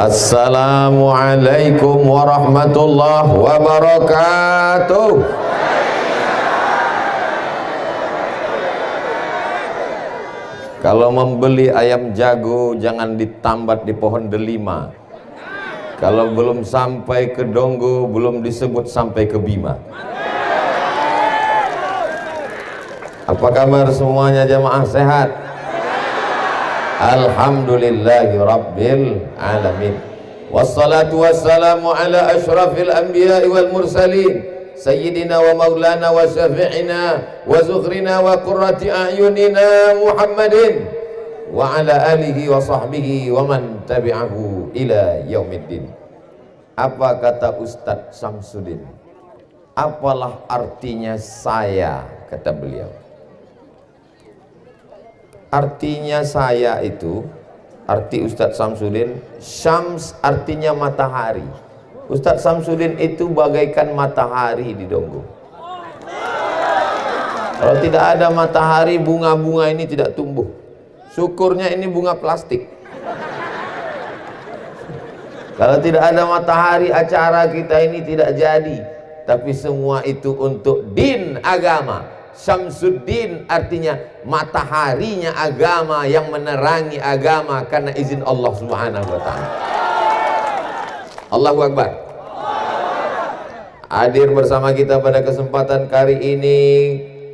Assalamualaikum warahmatullahi wabarakatuh. Kalau membeli ayam jago jangan ditambat di pohon delima. Kalau belum sampai ke Donggo belum disebut sampai ke Bima. Apa kabar semuanya jamaah, sehat? Alhamdulillahi Rabbil Alamin. Wassalatu wassalamu ala ashrafil anbiya wal mursalin Sayyidina wa maulana wa syafi'ina wa zukhrina wa qurrati a'yunina Muhammadin wa ala alihi wa sahbihi wa man tabi'ahu ila yaumiddin. Apa kata Ustadz Samsudin? Apalah artinya saya, kata beliau. Artinya saya itu, arti Ustadz Samsudin, Syams artinya matahari. Ustadz Samsudin itu bagaikan matahari di Donggo. Kalau tidak ada matahari, bunga-bunga ini tidak tumbuh. Syukurnya ini bunga plastik. Kalau tidak ada matahari, acara kita ini tidak jadi. Tapi semua itu untuk din agama. Syamsuddin artinya mataharinya agama yang menerangi agama karena izin Allah Subhanahu wa ta'ala. Allahu Akbar. Hadir bersama kita pada kesempatan kali ini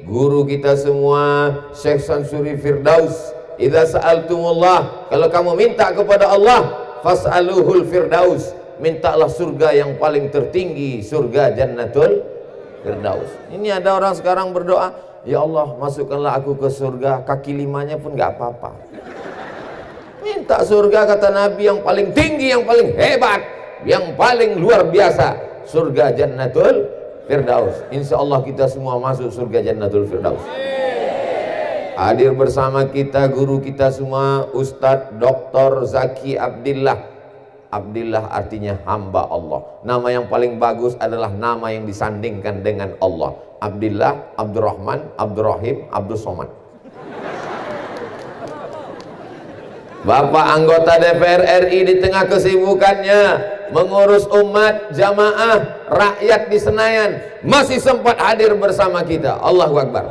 guru kita semua, Syekh Sansuri Firdaus. Idza sa'altumullah, kalau kamu minta kepada Allah, fas'aluhul firdaus, mintalah surga yang paling tertinggi, surga Jannatul Firdaus. Ini ada orang sekarang berdoa, ya Allah masukkanlah aku ke surga, kaki limanya pun gak apa-apa. Minta surga kata Nabi yang paling tinggi, yang paling hebat, yang paling luar biasa, surga Jannatul Firdaus. Insya Allah kita semua masuk surga Jannatul Firdaus. Hadir bersama kita guru kita semua, Ustadz Dr. Zaki Abdillah. Abdillah artinya hamba Allah. Nama yang paling bagus adalah nama yang disandingkan dengan Allah. Abdillah, Abdurrahman, Abdurrahim, Abdul Somad. Bapak anggota DPR RI di tengah kesibukannya mengurus umat, jamaah, rakyat di Senayan, masih sempat hadir bersama kita. Allahu Akbar.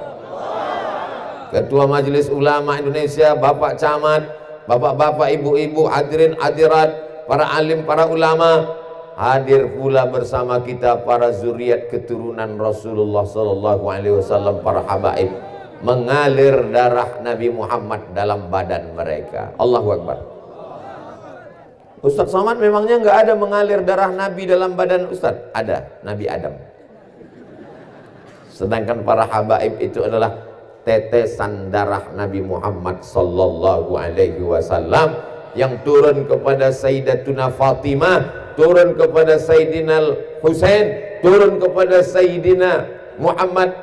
Ketua Majelis Ulama Indonesia, Bapak Camat, Bapak-bapak, ibu-ibu, hadirin hadirat, para alim, para ulama, hadir pula bersama kita para zuriat keturunan Rasulullah SAW, para habaib, mengalir darah Nabi Muhammad dalam badan mereka. Allahu Akbar. Ustadz Somad memangnya nggak ada mengalir darah Nabi dalam badan Ustadz? Ada, Nabi Adam. Sedangkan para habaib itu adalah tetesan darah Nabi Muhammad SAW yang turun kepada Sayyidatuna Fatimah, turun kepada Sayyidina Husain, turun kepada Sayyidina Muhammad,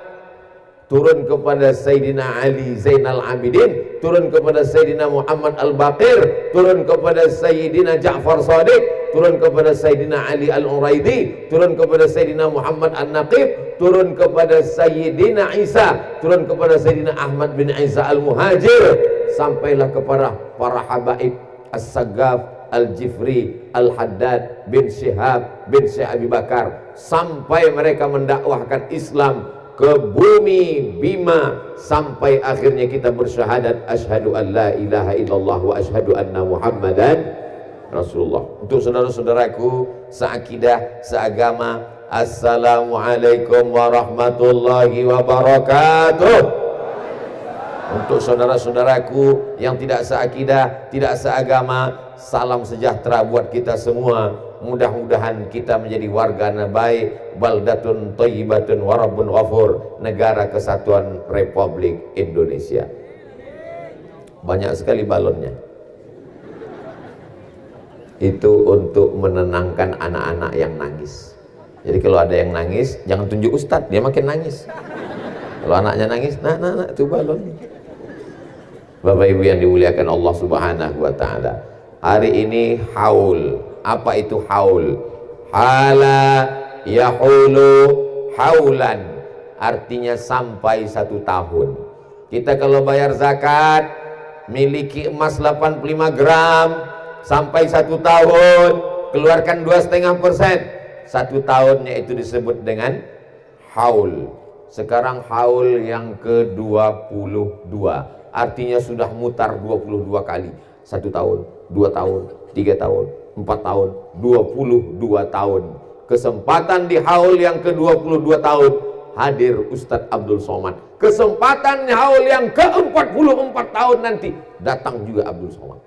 turun kepada Sayyidina Ali Zainal Abidin, turun kepada Sayyidina Muhammad Al-Baqir, turun kepada Sayyidina Ja'far Shadiq, turun kepada Sayyidina Ali Al-Uraidi, turun kepada Sayyidina Muhammad An-Naqib, turun kepada Sayyidina Isa, turun kepada Sayyidina Ahmad bin Isa Al-Muhajir, sampailah kepada para habaib As-Saggaf, Al-Jifri, Al-Haddad bin Syihab bin Syekh Abi Bakar, sampai mereka mendakwahkan Islam ke bumi Bima, sampai akhirnya kita bersyahadat asyhadu an la ilaha illallah wa asyhadu anna Muhammadan Rasulullah. Untuk saudara-saudaraku seakidah, seagama, assalamualaikum warahmatullahi wabarakatuh. Untuk saudara-saudaraku yang tidak seakidah, tidak seagama, salam sejahtera buat kita semua. Mudah-mudahan kita menjadi warga baik, baldatun thayyibatun wa rabbun ghafur, negara kesatuan Republik Indonesia. Banyak sekali balonnya. Itu untuk menenangkan anak-anak yang nangis. Jadi kalau ada yang nangis, jangan tunjuk ustadz, dia makin nangis. Kalau anaknya nangis, nah itu balon. Bapak Ibu yang dimuliakan Allah Subhanahu wa ta'ala, hari ini haul. Apa itu haul? Hala yahulu haulan, artinya sampai 1 tahun. Kita kalau bayar zakat, miliki emas 85 gram, sampai 1 tahun keluarkan 2,5%. 1 tahunnya itu disebut dengan haul. Sekarang haul yang ke-22, artinya sudah mutar 22 kali. 1 tahun, 2 tahun, 3 tahun, 4 tahun, 22 tahun. Kesempatan di haul yang ke-22 tahun hadir Ustadz Abdul Somad. Kesempatan haul yang ke-44 tahun nanti datang juga Abdul Somad.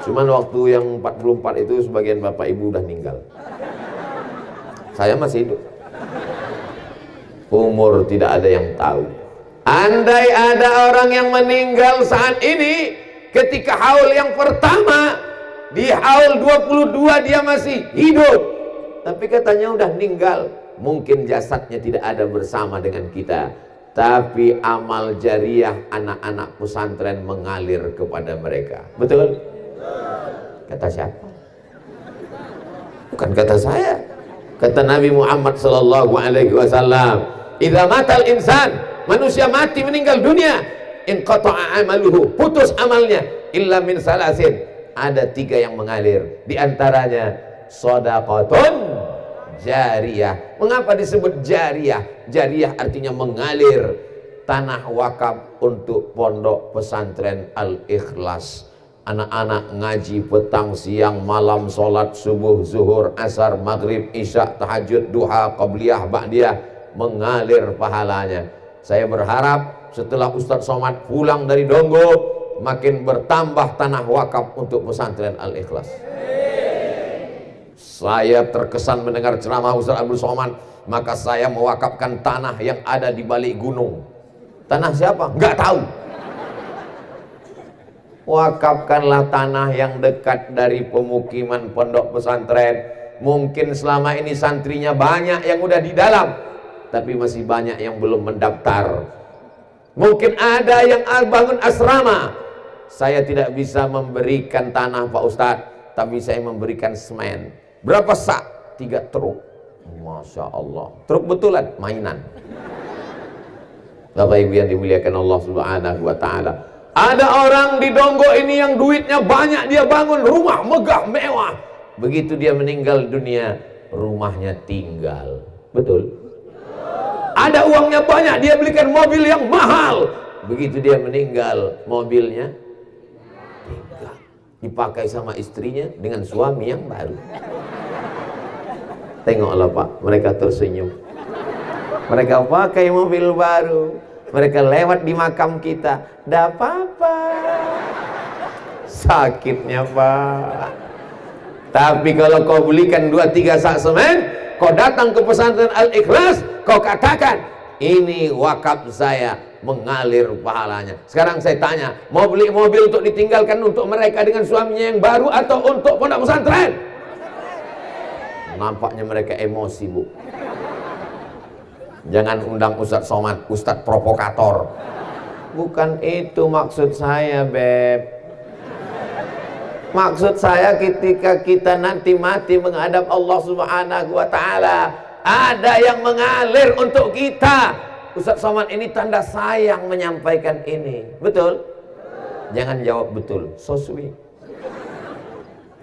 Cuman waktu yang 44 itu sebagian bapak ibu udah meninggal. Saya masih hidup. Umur tidak ada yang tahu. Andai ada orang yang meninggal saat ini ketika haul yang pertama, di haul 22 dia masih hidup, tapi katanya udah meninggal. Mungkin jasadnya tidak ada bersama dengan kita, tapi amal jariah anak-anak pesantren mengalir kepada mereka. Betul? Kata siapa? Bukan kata saya, kata Nabi Muhammad sallallahu alaihi wasallam, "Idza matal insan," manusia mati meninggal dunia, "inqata'a amaluhu," putus amalnya, "illa min salasin," ada 3 yang mengalir, di antaranya shadaqatun jariyah. Mengapa disebut jariyah? Jariyah artinya mengalir, tanah wakaf untuk pondok pesantren Al-Ikhlas. Anak-anak ngaji petang, siang, malam, sholat subuh, zuhur, asar, maghrib, isya, tahajud, duha, qabliyah, ba'diyah, mengalir pahalanya. Saya berharap setelah Ustadz Somad pulang dari Donggo, makin bertambah tanah wakaf untuk pesantren Al-Ikhlas. Saya terkesan mendengar ceramah Ustadz Abdul Somad, maka saya mewakafkan tanah yang ada di balik gunung. Tanah siapa? Nggak tahu. Wakafkanlah tanah yang dekat dari pemukiman pondok pesantren. Mungkin selama ini santrinya banyak yang udah di dalam, tapi masih banyak yang belum mendaftar. Mungkin ada yang bangun asrama. Saya tidak bisa memberikan tanah Pak Ustadz, tapi saya memberikan semen. Berapa sak? 3 truk. Masya Allah. Truk betulan, mainan. Bapak Ibu yang dimuliakan Allah Subhanahu wa Ta'ala, ada orang di Donggo ini yang duitnya banyak, dia bangun rumah megah mewah. Begitu dia meninggal dunia, rumahnya tinggal. Betul? Ada uangnya banyak, dia belikan mobil yang mahal. Begitu dia meninggal, mobilnya tinggal, dipakai sama istrinya dengan suami yang baru. Tengoklah Pak, mereka tersenyum. Mereka pakai mobil baru, mereka lewat di makam kita, "Dah apa-apa." Sakitnya Pak. Tapi kalau kau belikan 2-3 sak semen, kau datang ke pesantren Al-Ikhlas, kau katakan, "Ini wakaf saya," mengalir pahalanya. Sekarang saya tanya, mau beli mobil untuk ditinggalkan untuk mereka dengan suaminya yang baru atau untuk pondok pesantren? Nampaknya mereka emosi, Bu. Jangan undang Ustadz Somad, Ustadz provokator. Bukan itu maksud saya, Beb. Maksud saya ketika kita nanti mati menghadap Allah Subhanahu wa Ta'ala, ada yang mengalir untuk kita. Ustadz Somad ini tanda sayang menyampaikan ini. Betul? Jangan jawab betul, so sweet.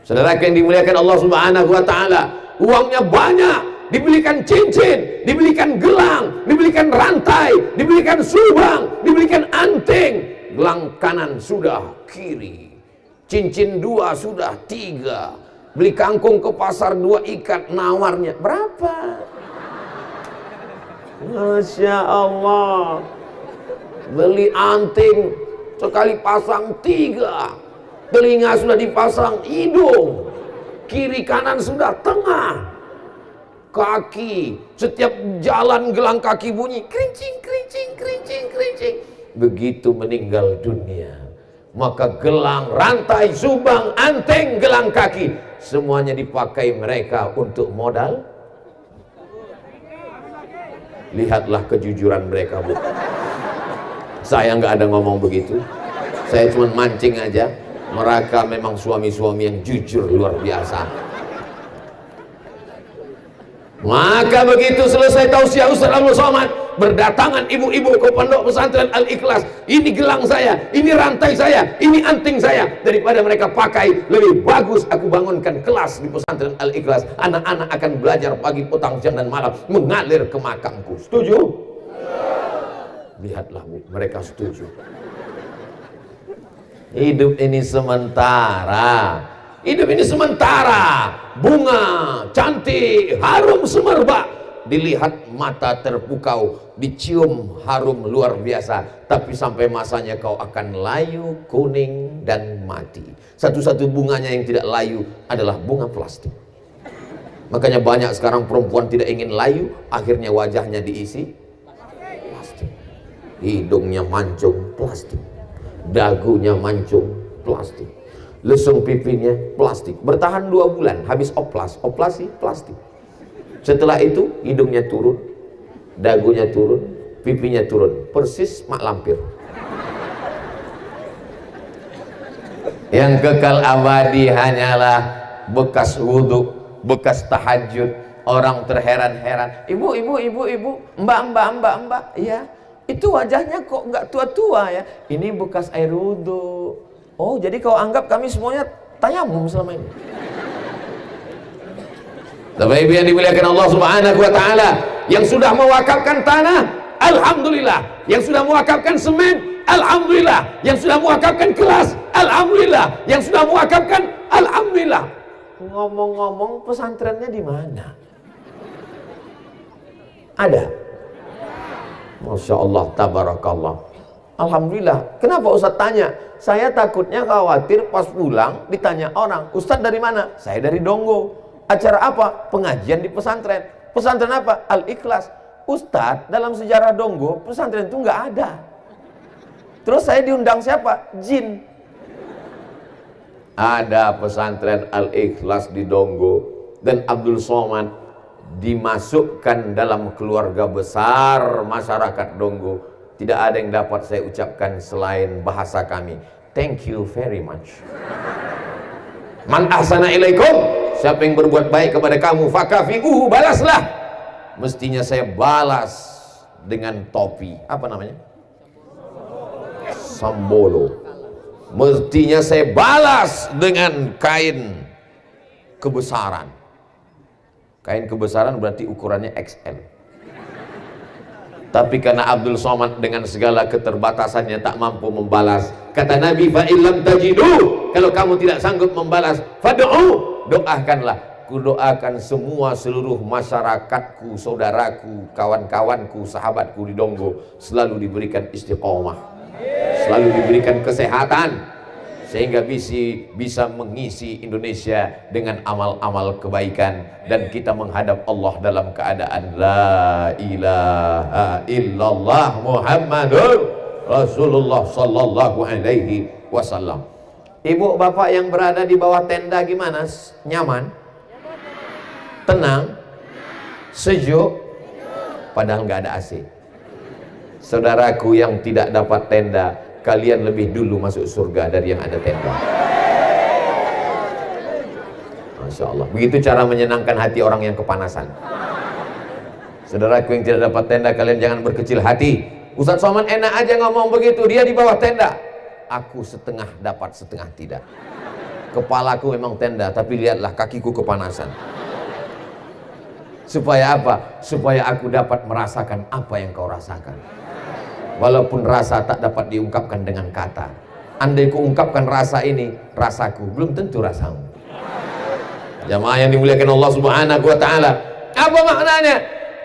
Saudara yang dimuliakan Allah Subhanahu wa Ta'ala, uangnya banyak, dibelikan cincin, dibelikan gelang, dibelikan rantai, dibelikan subang, dibelikan anting. Gelang kanan sudah, kiri. Cincin 2 sudah, 3. Beli kangkung ke pasar 2 ikat, nawarnya berapa? Masya Allah. Beli anting sekali pasang 3. Telinga sudah dipasang hidung, kiri kanan sudah tengah, kaki setiap jalan gelang kaki bunyi kerincing kerincing kerincing kerincing. Begitu meninggal dunia, maka gelang, rantai, subang, anting, gelang kaki semuanya dipakai mereka untuk modal. Lihatlah kejujuran mereka, Bu. Saya nggak ada ngomong begitu, saya cuma mancing aja. Mereka memang suami-suami yang jujur luar biasa. Maka begitu selesai tausiah Ustaz Abdul Somad, berdatangan ibu-ibu ke pondok pesantren Al-Ikhlas. Ini gelang saya, ini rantai saya, ini anting saya. Daripada mereka pakai, lebih bagus aku bangunkan kelas di pesantren Al-Ikhlas. Anak-anak akan belajar pagi, petang, siang dan malam, mengalir ke makamku. Setuju? Lihatlah Bu, mereka setuju. Hidup ini sementara. Hidup ini sementara. Bunga cantik, harum semerbak, dilihat mata terpukau, dicium harum luar biasa, tapi sampai masanya kau akan layu, kuning dan mati. Satu-satu bunganya yang tidak layu adalah bunga plastik. Makanya banyak sekarang perempuan tidak ingin layu, akhirnya wajahnya diisi plastik. Hidungnya mancung plastik, dagunya mancung plastik, lesung pipinya plastik. Bertahan 2 bulan, habis operasi plastik. Setelah itu hidungnya turun, dagunya turun, pipinya turun, persis mak lampir. Yang kekal abadi hanyalah bekas wudhu, bekas tahajud. Orang terheran-heran, ibu, mbak, iya, itu wajahnya kok nggak tua-tua ya? Ini bekas air wudhu. Oh, jadi kau anggap kami semuanya tayamum selama ini? Bapak Ibu yang dimuliakan Allah Subhanahu wa taala, yang sudah mewakafkan tanah, alhamdulillah. Yang sudah mewakafkan semen, alhamdulillah. Yang sudah mewakafkan kelas, alhamdulillah. Yang sudah mewakafkan, alhamdulillah. Ngomong-ngomong, pesantrennya di mana? Ada? Masya Allah, tabarakallah. Alhamdulillah. Kenapa Ustadz tanya? Saya takutnya khawatir pas pulang ditanya orang, Ustadz dari mana? Saya dari Donggo. Acara apa? Pengajian di pesantren. Pesantren apa? Al-Ikhlas. Ustadz, dalam sejarah Donggo, pesantren itu nggak ada. Terus saya diundang siapa? Jin. Ada pesantren Al-Ikhlas di Donggo, dan Abdul Somad dimasukkan dalam keluarga besar masyarakat Donggo. Tidak ada yang dapat saya ucapkan selain bahasa kami. Thank you very much. Man ahsana ilaikum, siapa yang berbuat baik kepada kamu, fakafi'uhu, balaslah. Mestinya saya balas dengan topi, apa namanya? Sambolo. Mestinya saya balas dengan kain kebesaran. Kain kebesaran berarti ukurannya XL. Tapi karena Abdul Somad dengan segala keterbatasannya tak mampu membalas. Kata Nabi, fa illam tajidu, kalau kamu tidak sanggup membalas, fad'u, doakanlah. Ku doakan semua seluruh masyarakatku, saudaraku, kawan-kawanku, sahabatku di Donggo selalu diberikan istiqomah, selalu diberikan kesehatan, sehingga bisa mengisi Indonesia dengan amal-amal kebaikan, dan kita menghadap Allah dalam keadaan la ilaha illallah Muhammadur Rasulullah sallallahu alaihi wasallam. Ibu bapak yang berada di bawah tenda gimana? Nyaman? Tenang? Sejuk? Padahal nggak ada AC. Saudaraku yang tidak dapat tenda, kalian lebih dulu masuk surga dari yang ada tenda. Masya Allah. Begitu cara menyenangkan hati orang yang kepanasan. Saudaraku yang tidak dapat tenda, kalian jangan berkecil hati. Ustadz Somad enak aja ngomong begitu, dia di bawah tenda. Aku setengah dapat, setengah tidak. Kepalaku memang tenda, tapi lihatlah kakiku kepanasan. Supaya apa? Supaya aku dapat merasakan apa yang kau rasakan. Walaupun rasa tak dapat diungkapkan dengan kata. Andai ku ungkapkan rasa ini, rasaku belum tentu rasamu. Jamaah yang dimuliakan Allah Subhanahu wa taala. Apa maknanya?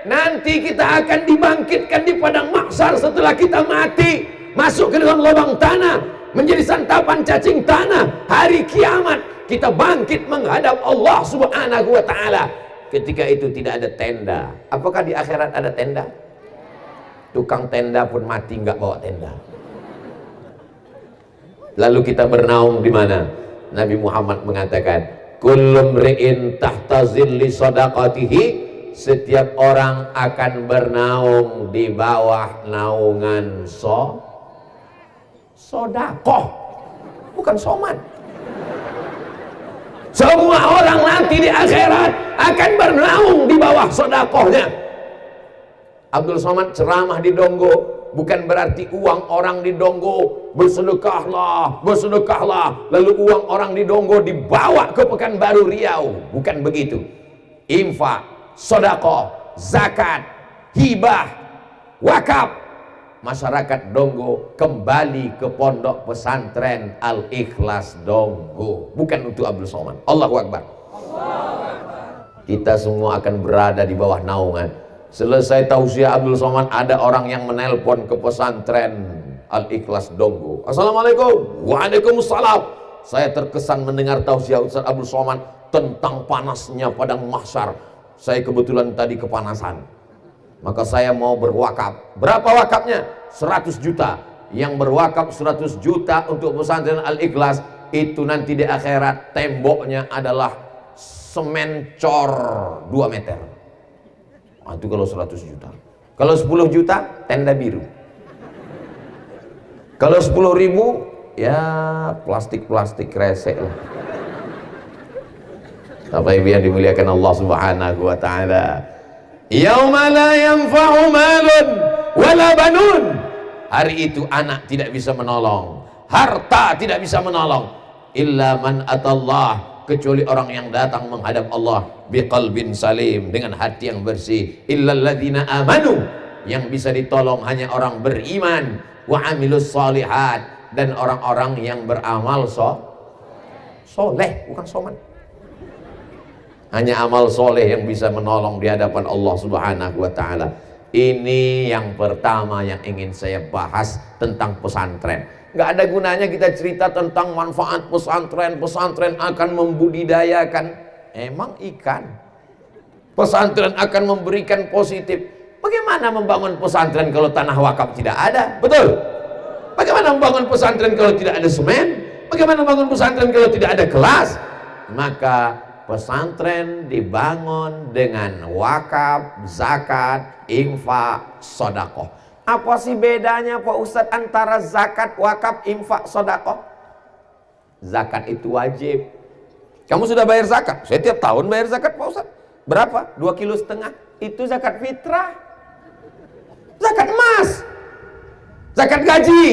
Nanti kita akan dibangkitkan di padang mahsyar setelah kita mati, masuk ke dalam lubang tanah, menjadi santapan cacing tanah. Hari kiamat kita bangkit menghadap Allah Subhanahu wa taala. Ketika itu tidak ada tenda. Apakah di akhirat ada tenda? Tukang tenda pun mati nggak bawa tenda. Lalu kita bernaung di mana? Nabi Muhammad mengatakan, kullu mri'in tahta zilli shadaqatihi, setiap orang akan bernaung di bawah naungan sodakoh, bukan soman. Semua orang nanti di akhirat akan bernaung di bawah sodakohnya. Abdul Somad ceramah di Donggo, bukan berarti uang orang di Donggo bersedekahlah, bersedekahlah, lalu uang orang di Donggo dibawa ke Pekanbaru Riau, bukan begitu. Infak, sodakoh, zakat, hibah, wakaf, masyarakat Donggo kembali ke pondok pesantren Al-Ikhlas Donggo, bukan untuk Abdul Somad. Allahu Akbar. Kita semua akan berada di bawah naungan. Selesai tausiah Abdul Somad, ada orang yang menelpon ke pesantren Al-Ikhlas Donggo. Assalamualaikum. Waalaikumsalam. Saya terkesan mendengar tausiah Ustaz Abdul Somad tentang panasnya padang mahsyar. Saya kebetulan tadi kepanasan, maka saya mau berwakaf. Berapa wakafnya? 100 juta. Yang berwakaf 100 juta untuk pesantren Al-Ikhlas, itu nanti di akhirat temboknya adalah semen cor 2 meter. Nah, itu kalau 100 juta. Kalau 10 juta, tenda biru. Kalau 10.000, ya plastik-plastik kresek lah. Bapak Ibu yang dimuliakan Allah Subhanahu wa taala. Yauma la yanfa'u malun wala banun. Hari itu anak tidak bisa menolong, harta tidak bisa menolong, illa man atallah, kecuali orang yang datang menghadap Allah biqalbin salim, dengan hati yang bersih. Illal ladzina amanu, yang bisa ditolong hanya orang beriman, wa amilus shalihat, dan orang-orang yang beramal soleh, bukan soman. Hanya amal soleh yang bisa menolong di hadapan Allah Subhanahu wa taala. Ini yang pertama yang ingin saya bahas tentang pesantren. Nggak ada gunanya kita cerita tentang manfaat pesantren. Pesantren akan membudidayakan, emang ikan. Pesantren akan memberikan positif. Bagaimana membangun pesantren kalau tanah wakaf tidak ada? Betul. Bagaimana membangun pesantren kalau tidak ada semen? Bagaimana membangun pesantren kalau tidak ada kelas? Maka pesantren dibangun dengan wakaf, zakat, infak, sodakoh. Apa sih bedanya Pak Ustadz antara zakat, wakaf, infak, sodakoh? Zakat itu wajib. Kamu sudah bayar zakat? Saya tiap tahun bayar zakat Pak Ustadz. Berapa? 2,5 kilo. Itu zakat fitrah. Zakat emas. Zakat gaji.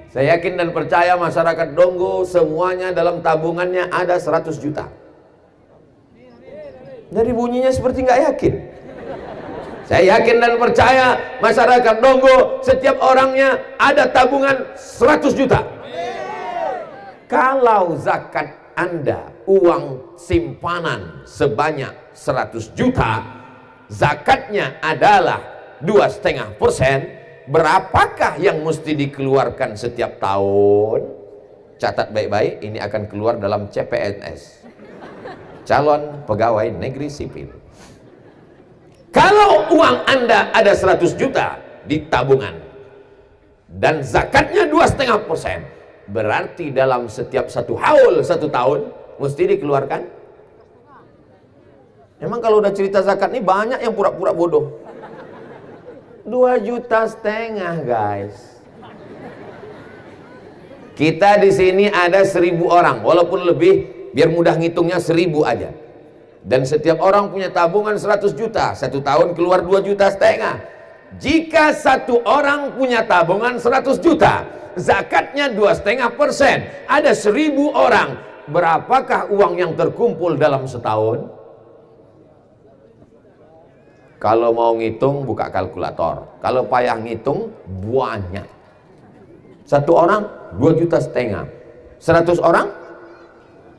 Saya yakin dan percaya masyarakat Donggo semuanya dalam tabungannya ada 100 juta. Dari bunyinya seperti nggak yakin. Saya yakin dan percaya masyarakat Donggo setiap orangnya ada tabungan 100 juta. Kalau zakat Anda uang simpanan sebanyak 100 juta, zakatnya adalah 2,5%, berapakah yang mesti dikeluarkan setiap tahun? Catat baik-baik, ini akan keluar dalam CPNS, calon pegawai negeri sipil. Kalau uang Anda ada 100 juta di tabungan dan zakatnya 2,5%, berarti dalam setiap satu haul, 1 tahun mesti dikeluarkan. Emang kalau udah cerita zakat nih banyak yang pura-pura bodoh. 2,5 juta guys. Kita di sini ada 1.000 orang, walaupun lebih, biar mudah ngitungnya 1.000 aja. Dan setiap orang punya tabungan 100 juta, 1 tahun keluar 2,5 juta. Jika satu orang punya tabungan 100 juta, zakatnya 2,5%, ada 1.000 orang, berapakah uang yang terkumpul dalam setahun? Kalau mau ngitung buka kalkulator, kalau payah ngitung banyak. Satu orang 2,5 juta, 100 orang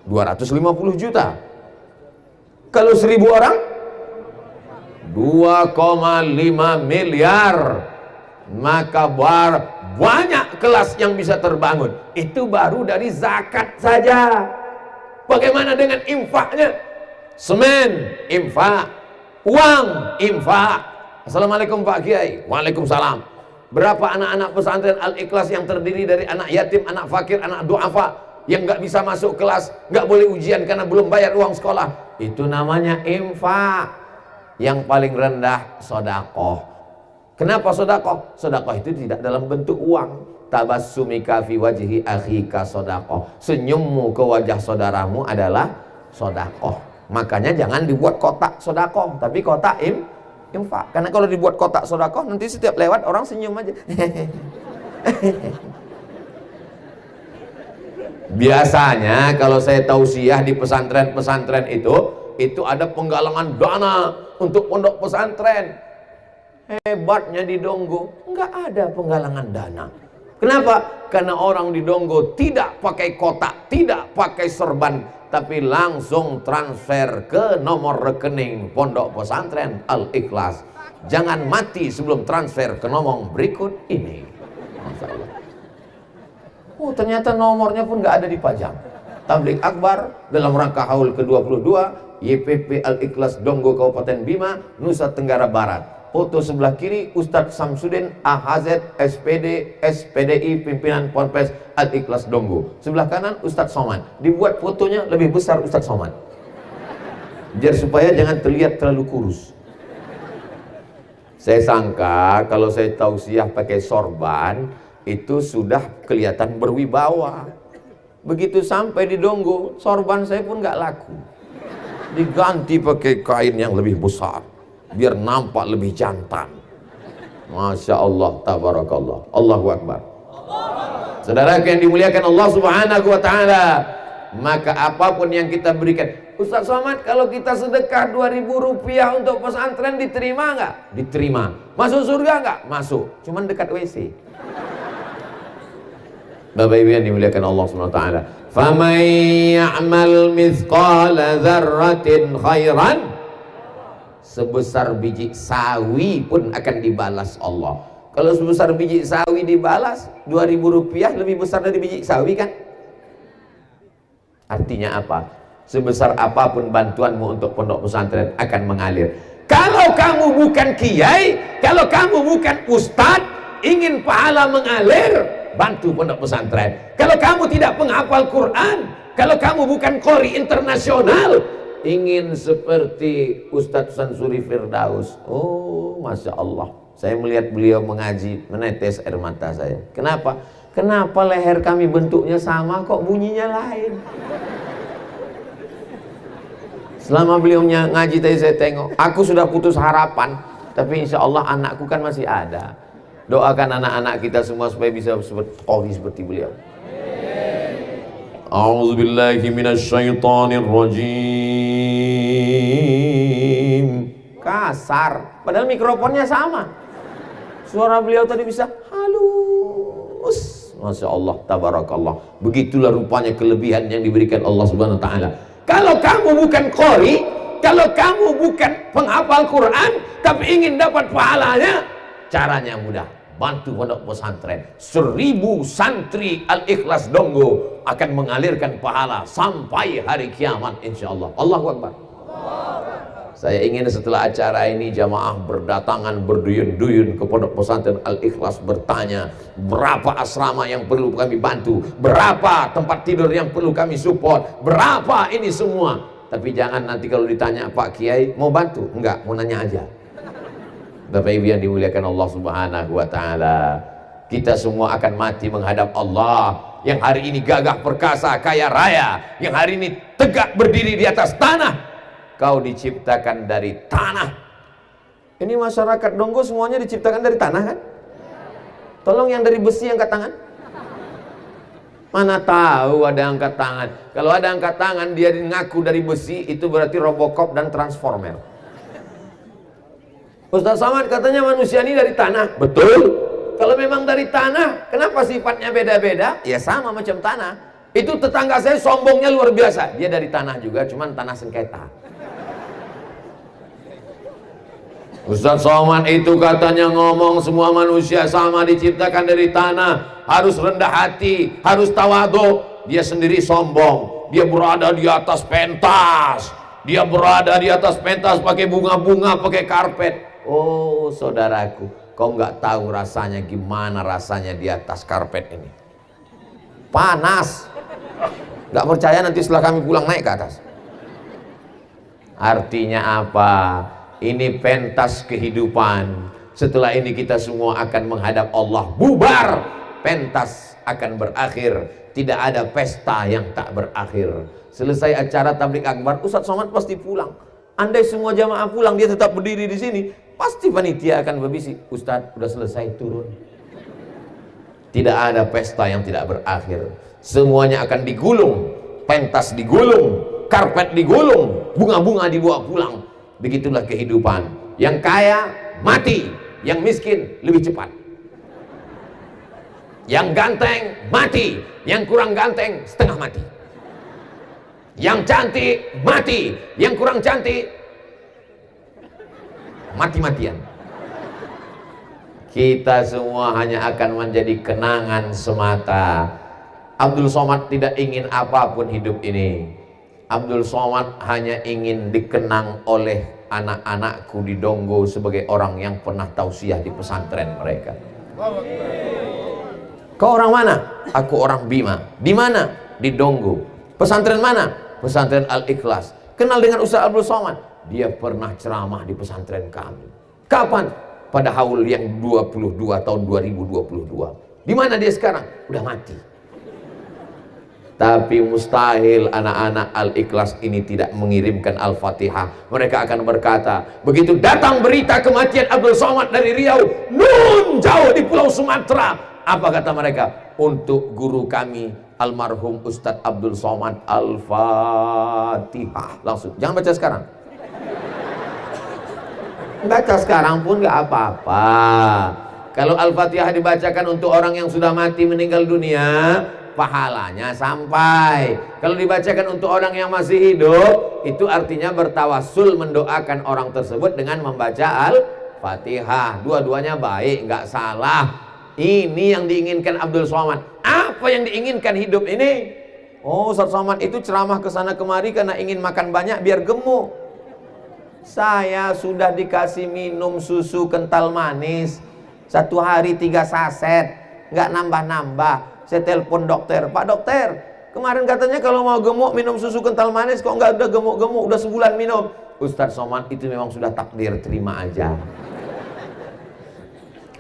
250 juta. Kalau 1.000 orang 2,5 miliar. Maka banyak kelas yang bisa terbangun. Itu baru dari zakat saja. Bagaimana dengan infaknya? Semen, infak. Uang, infak. Assalamualaikum Pak Kiai. Waalaikumsalam. Berapa anak-anak pesantren Al-Ikhlas yang terdiri dari anak yatim, anak fakir, anak duafa, yang nggak bisa masuk kelas, nggak boleh ujian karena belum bayar uang sekolah? Itu namanya infak. Yang paling rendah sodakoh. Kenapa sodakoh? Sodakoh itu tidak dalam bentuk uang. Tabassumika fi wajhi akhika sodakoh. Senyummu ke wajah saudaramu adalah sodakoh. Makanya jangan dibuat kotak sodakoh, tapi kotak infak. Karena kalau dibuat kotak sodakoh, nanti setiap lewat orang senyum aja. Biasanya kalau saya tausiah di pesantren-pesantren itu ada penggalangan dana untuk pondok pesantren. Hebatnya di Donggo nggak ada penggalangan dana. Kenapa? Karena orang di Donggo tidak pakai kotak, tidak pakai sorban, tapi langsung transfer ke nomor rekening pondok pesantren Al-Ikhlas. Jangan mati sebelum transfer ke nomor berikut ini. Masya Allah. Oh, ternyata nomornya pun nggak ada dipajang. Tabligh Akbar dalam rangka haul ke-22 YPP Al-Ikhlas Donggo Kabupaten Bima, Nusa Tenggara Barat. Foto sebelah kiri Ustadz Samsudin AHZ SPD SPDI pimpinan Ponpes Al-Ikhlas Donggo. Sebelah kanan Ustadz Somad. Dibuat fotonya lebih besar Ustadz Somad, biar supaya jangan terlihat terlalu kurus. Saya sangka kalau saya tausiah pakai sorban itu sudah kelihatan berwibawa. Begitu sampai di Donggo, sorban saya pun nggak laku. Diganti pakai kain yang lebih besar, biar nampak lebih jantan. Masya Allah, tabarakallah, Allahu Akbar. Saudara yang dimuliakan Allah Subhanahu wa Ta'ala, maka apapun yang kita berikan. Ustaz Somad, kalau kita sedekah 2.000 rupiah untuk pesantren diterima nggak? Diterima. Masuk surga nggak? Masuk. Cuman dekat WC. Bapak Ibu yang dimuliakan Allah Subhanahu wa Ta'ala, faman ya'mal mithqala dzarratin khairan, sebesar biji sawi pun akan dibalas Allah. Kalau sebesar biji sawi dibalas, 2.000 rupiah lebih besar dari biji sawi kan? Artinya apa? Sebesar apapun bantuanmu untuk pondok pesantren akan mengalir. Kalau kamu bukan kiai, kalau kamu bukan ustadz, ingin pahala mengalir, bantu pondok pesantren. Kalau kamu tidak penghafal Quran, kalau kamu bukan qori internasional, ingin seperti Ustadz Sansuri Firdaus, oh Masya Allah, saya melihat beliau mengaji, menetes air mata saya. Kenapa? Kenapa leher kami bentuknya sama kok bunyinya lain? Selama beliau ngaji tadi saya tengok, aku sudah putus harapan, tapi insya Allah anakku kan masih ada. Doakan anak-anak kita semua supaya bisa seperti beliau. A'udzubillahi minasyaitonir rajim. Kasar, padahal mikrofonnya sama. Suara beliau tadi bisa halus. Masya Allah, tabarakallah. Begitulah rupanya kelebihan yang diberikan Allah Subhanahu wa Ta'ala. Kalau kamu bukan qori, kalau kamu bukan penghafal Quran, tapi ingin dapat pahalanya, caranya mudah. Bantu pondok pesantren. 1.000 santri Al-Ikhlas Donggo akan mengalirkan pahala sampai hari kiamat insyaallah. Allahu Akbar. Saya ingin setelah acara ini jamaah berdatangan berduyun-duyun ke pondok pesantren Al-Ikhlas, bertanya berapa asrama yang perlu kami bantu, berapa tempat tidur yang perlu kami support, berapa ini semua. Tapi jangan nanti kalau ditanya Pak Kiai mau bantu, enggak, mau nanya aja. Bapak Ibu yang dimuliakan Allah Subhanahu wa Ta'ala, kita semua akan mati menghadap Allah yang hari ini gagah perkasa kaya raya, yang hari ini tegak berdiri di atas tanah. Kau diciptakan dari tanah. Ini masyarakat Donggo semuanya diciptakan dari tanah kan? Tolong yang dari besi angkat tangan. Mana tahu ada angkat tangan. Kalau ada angkat tangan dia ngaku dari besi, itu berarti Robocop dan Transformer. Ustaz Somad katanya manusia ini dari tanah. Betul. Kalau memang dari tanah, kenapa sifatnya beda-beda? Ya sama macam tanah. Itu tetangga saya sombongnya luar biasa. Dia dari tanah juga, cuman tanah sengketa. Ustaz Somad itu katanya ngomong semua manusia sama diciptakan dari tanah, harus rendah hati, harus tawadhu. Dia sendiri sombong. Dia berada di atas pentas. Dia berada di atas pentas pakai bunga-bunga, pakai karpet. Oh saudaraku, kau nggak tahu rasanya gimana rasanya di atas karpet ini. Panas. Nggak percaya nanti setelah kami pulang naik ke atas. Artinya apa? Ini pentas kehidupan. Setelah ini kita semua akan menghadap Allah. Bubar pentas akan berakhir. Tidak ada pesta yang tak berakhir. Selesai acara tablik akbar, Ustadz Somad pasti pulang. Andai semua jamaah pulang, dia tetap berdiri di sini, pasti panitia akan berbisik, Ustadz udah selesai, turun. Tidak ada pesta yang tidak berakhir. Semuanya akan digulung, pentas digulung, karpet digulung, bunga-bunga dibawa pulang. Begitulah kehidupan. Yang kaya mati, yang miskin lebih cepat. Yang ganteng mati, yang kurang ganteng setengah mati. Yang cantik mati, yang kurang cantik mati-matian. Kita semua hanya akan menjadi kenangan semata. Abdul Somad tidak ingin apapun hidup ini. Abdul Somad hanya ingin dikenang oleh anak-anakku di Donggo sebagai orang yang pernah tausiah di pesantren mereka. Kau orang mana? Aku orang Bima. Di mana? Di Donggo. Pesantren mana? Pesantren Al-Ikhlas. Kenal dengan Ustaz Abdul Somad? Dia pernah ceramah di pesantren kami. Kapan? Pada haul yang 22 tahun 2022. Di mana dia sekarang? Udah mati. Tapi mustahil anak-anak Al-Ikhlas ini tidak mengirimkan Al-Fatihah. Mereka akan berkata, begitu datang berita kematian Abdul Somad dari Riau, nun jauh di Pulau Sumatera. Apa kata mereka? Untuk guru kami almarhum Ustadz Abdul Somad, Al-Fatihah. Langsung, jangan baca sekarang. Baca sekarang pun gak apa-apa. Kalau Al-Fatihah dibacakan untuk orang yang sudah mati meninggal dunia, pahalanya sampai. Kalau dibacakan untuk orang yang masih hidup, itu artinya bertawassul mendoakan orang tersebut dengan membaca Al-Fatihah. Dua-duanya baik, nggak salah. Ini yang diinginkan Abdul Somad. Apa yang diinginkan hidup ini? Oh, Ustaz Somad itu ceramah ke sana kemari karena ingin makan banyak biar gemuk. Saya sudah dikasih minum susu kental manis 1 hari 3 saset, nggak nambah-nambah. Saya telepon dokter, Pak dokter, kemarin katanya kalau mau gemuk minum susu kental manis, kok nggak udah gemuk-gemuk, udah sebulan minum. Ustadz Somad itu memang sudah takdir, terima aja.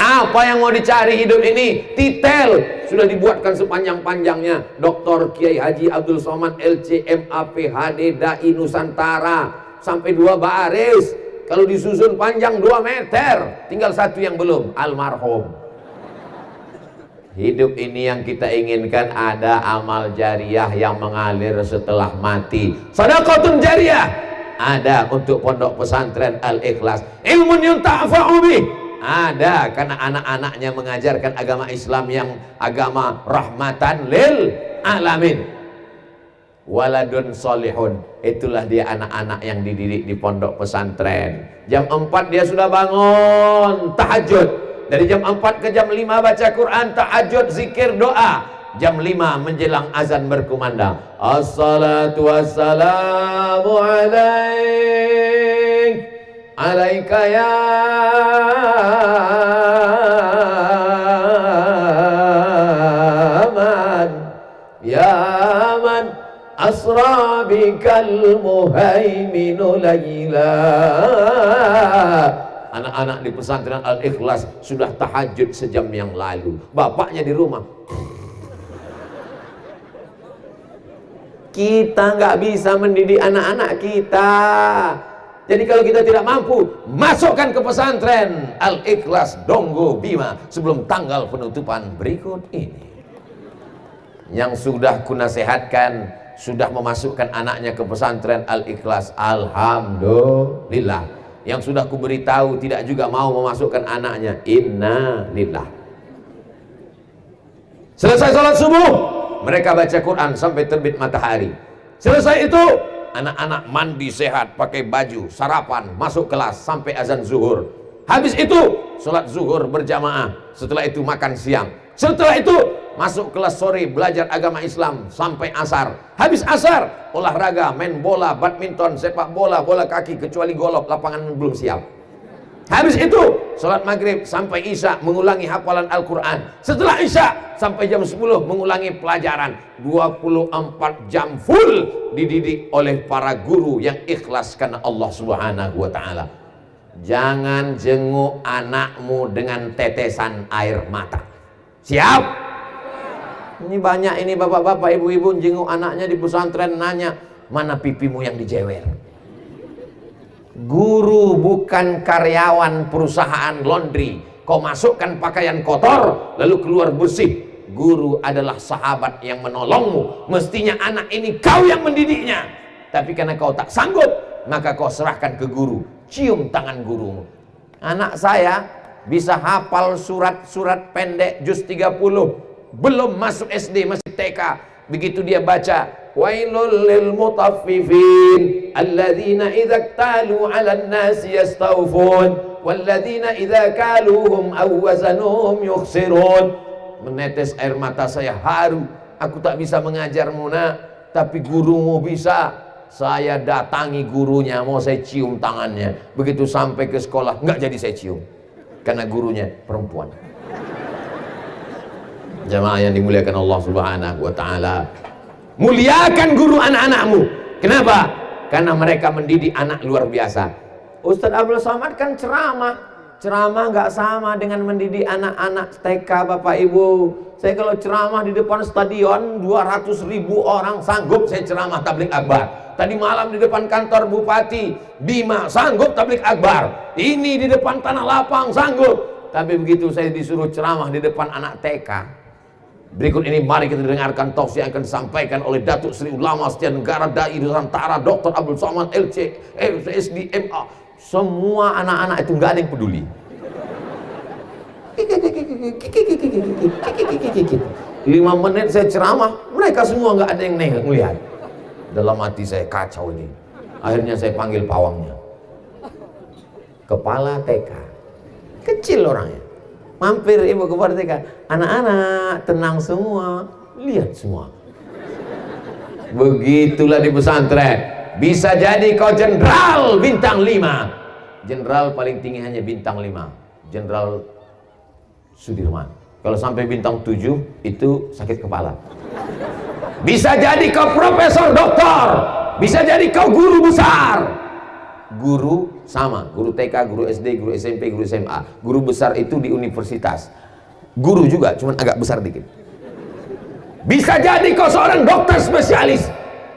Apa yang mau dicari hidup ini? Titel sudah dibuatkan sepanjang-panjangnya. Dr. Kiai Haji Abdul Somad LCMA PhD Dai Nusantara. Sampai 2 baris. Kalau disusun panjang 2 meter. Tinggal 1 yang belum, almarhum. Hidup ini yang kita inginkan ada amal jariah yang mengalir setelah mati. Shadaqatun jariyah ada untuk pondok pesantren Al-Ikhlas. Ilmun yunta'afa'u bih ada karena anak-anaknya mengajarkan agama Islam yang agama rahmatan lil alamin. Waladun solihun, itulah dia anak-anak yang dididik di pondok pesantren. Jam 4 dia sudah bangun tahajud. Dari jam 4 ke jam 5 baca Quran, tahajud, zikir, doa. Jam 5 menjelang azan berkumandang. Assalatu wassalamu alaik, alaika ya man, ya man asra bikal muhaiminu layla. Anak-anak di pesantren Al-Ikhlas sudah tahajud sejam yang lalu. Bapaknya di rumah. Kita nggak bisa mendidik anak-anak kita. Jadi kalau kita tidak mampu, masukkan ke pesantren Al-Ikhlas Donggo Bima sebelum tanggal penutupan berikut ini. Yang sudah kunasehatkan, sudah memasukkan anaknya ke pesantren Al-Ikhlas, alhamdulillah. Yang sudah kuberitahu tidak juga mau memasukkan anaknya, inna lillah. Selesai sholat subuh, mereka baca Quran sampai terbit matahari. Selesai itu, anak-anak mandi sehat, pakai baju, sarapan, masuk kelas sampai azan zuhur. Habis itu sholat zuhur berjamaah. Setelah itu makan siang. Setelah itu masuk kelas sore, belajar agama Islam sampai asar. Habis asar olahraga, main bola, badminton, sepak bola, bola kaki, kecuali golf, lapangan belum siap. Habis itu sholat maghrib sampai isya mengulangi hafalan Al-Quran. Setelah isya sampai jam 10 mengulangi pelajaran. 24 jam full dididik oleh para guru yang ikhlas karena Allah Subhanahu wa ta'ala. Jangan jenguk anakmu dengan tetesan air mata. Siap? Ini banyak ini bapak-bapak, ibu-ibu jenguk anaknya di pesantren, nanya, mana pipimu yang dijewer? Guru bukan karyawan perusahaan laundry. Kau masukkan pakaian kotor, lalu keluar bersih. Guru adalah sahabat yang menolongmu. Mestinya anak ini kau yang mendidiknya. Tapi karena kau tak sanggup, maka kau serahkan ke guru. Cium tangan gurumu. Anak saya bisa hafal surat-surat pendek juz 30. Belum masuk SD, masih TK. Begitu dia baca, wailul lil mutaffifin alladzina idza iktalu 'alan nasi yastawfun walladzina idza kaluhum aw wazanuhum yukhsirun. Menetes air mata saya haru. Aku tak bisa mengajarmu nak, tapi gurumu bisa. Saya datangi gurunya, mau saya cium tangannya. Begitu sampai ke sekolah, nggak jadi saya cium, karena gurunya perempuan. Jamaah yang dimuliakan Allah Subhanahu wa Ta'ala, muliakan guru anak-anakmu. Kenapa? Karena mereka mendidik anak luar biasa. Ustadz Abdul Somad kan ceramah. Ceramah nggak sama dengan mendidik anak-anak TK, Bapak Ibu. Saya kalau ceramah di depan stadion 200.000 orang, sanggup saya ceramah tabligh akbar. Tadi malam di depan kantor Bupati Bima, sanggup tabligh akbar. Ini di depan Tanah Lapang, sanggup. Tapi begitu saya disuruh ceramah di depan anak TK. Berikut ini mari kita dengarkan tausiah yang akan disampaikan oleh Datuk Seri Ulama Setia Negara Dai Nusantara Dr. Abdul Somad LC SD MA. Semua anak-anak itu nggak ada yang peduli. 5 menit saya ceramah, mereka semua nggak ada yang ngelihat. Dalam hati saya kacau ini. Akhirnya saya panggil pawangnya. Kepala TK, kecil orangnya, mampir ibu kepala TK. Anak-anak tenang semua, lihat semua. Begitulah di pesantren. Bisa jadi kau jenderal bintang 5. Jenderal paling tinggi hanya bintang 5. Jenderal Sudirman. Kalau sampai bintang 7 itu sakit kepala. Bisa jadi kau profesor doktor. Bisa jadi kau guru besar. Guru sama, guru TK, guru SD, guru SMP, guru SMA. Guru besar itu di universitas. Guru juga, cuman agak besar dikit. Bisa jadi kau seorang dokter spesialis,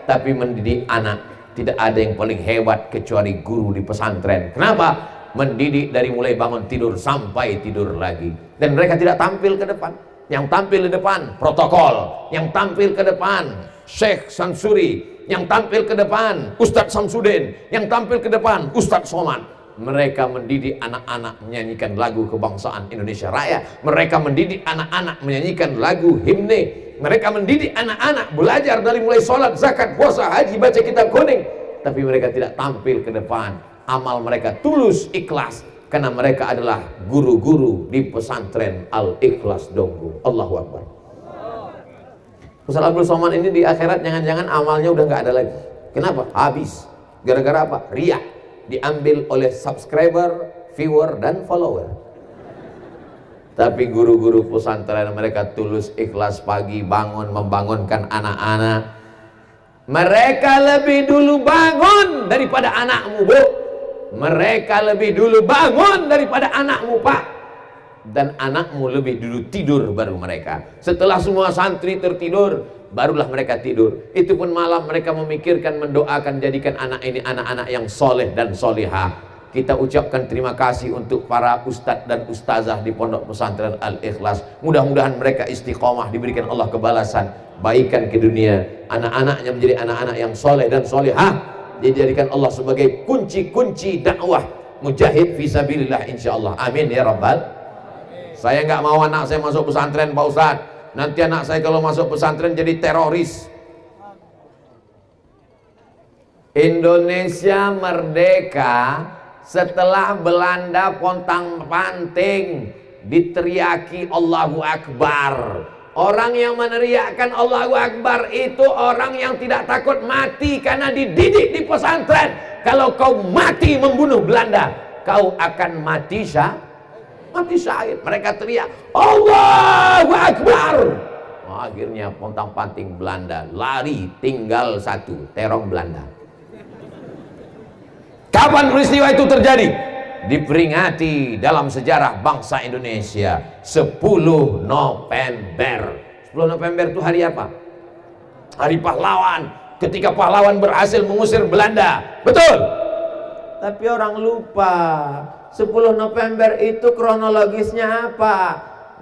tapi mendidik anak tidak ada yang paling hebat kecuali guru di pesantren. Kenapa? Mendidik dari mulai bangun tidur sampai tidur lagi. Dan mereka tidak tampil ke depan. Yang tampil di depan protokol, yang tampil ke depan Syekh Sansuri, yang tampil ke depan Ustadz Samsudin, yang tampil ke depan Ustadz Somad. Mereka mendidik anak-anak menyanyikan lagu kebangsaan Indonesia Raya. Mereka mendidik anak-anak menyanyikan lagu himne. Mereka mendidik anak-anak belajar dari mulai sholat, zakat, puasa, haji, baca kitab kuning. Tapi mereka tidak tampil ke depan. Amal mereka tulus, ikhlas. Karena mereka adalah guru-guru di pesantren Al-Ikhlas Donggo. Allahu Akbar. Ustaz Abdul Somad ini di akhirat jangan-jangan amalnya udah nggak ada lagi. Kenapa? Habis. Gara-gara apa? Riya. Diambil oleh subscriber, viewer, dan follower. Tapi guru-guru pesantren mereka tulus, ikhlas, pagi bangun membangunkan anak-anak. Mereka lebih dulu bangun daripada anakmu, Bu. Mereka lebih dulu bangun daripada anakmu, Pak. Dan anakmu lebih dulu tidur baru mereka. Setelah semua santri tertidur, barulah mereka tidur. Itu pun malam mereka memikirkan, mendoakan, jadikan anak ini anak-anak yang soleh dan solihah. Kita ucapkan terima kasih untuk para ustadz dan ustazah di Pondok Pesantren Al-Ikhlas. Mudah-mudahan mereka istiqomah, diberikan Allah kebalasan, baikan ke dunia. Anak-anaknya menjadi anak-anak yang soleh dan solihah. Dijadikan Allah sebagai kunci-kunci dakwah mujahid fisabilillah insyaallah. Amin ya rabbal. Saya nggak mau anak saya masuk pesantren, Pak Ustadz. Nanti anak saya kalau masuk pesantren jadi teroris. Indonesia merdeka setelah Belanda pontang-panting, diteriaki Allahu Akbar. Orang yang meneriakkan Allahu Akbar itu orang yang tidak takut mati karena dididik di pesantren. Kalau kau mati membunuh Belanda, kau akan mati syahid. Mereka teriak Allahu Akbar. Akhirnya pontang-panting Belanda lari, tinggal satu, terong Belanda. Kapan peristiwa itu terjadi? Diperingati dalam sejarah bangsa Indonesia 10 November 10 November itu hari apa? Hari pahlawan, ketika pahlawan berhasil mengusir Belanda, betul? Tapi orang lupa 10 November itu kronologisnya apa?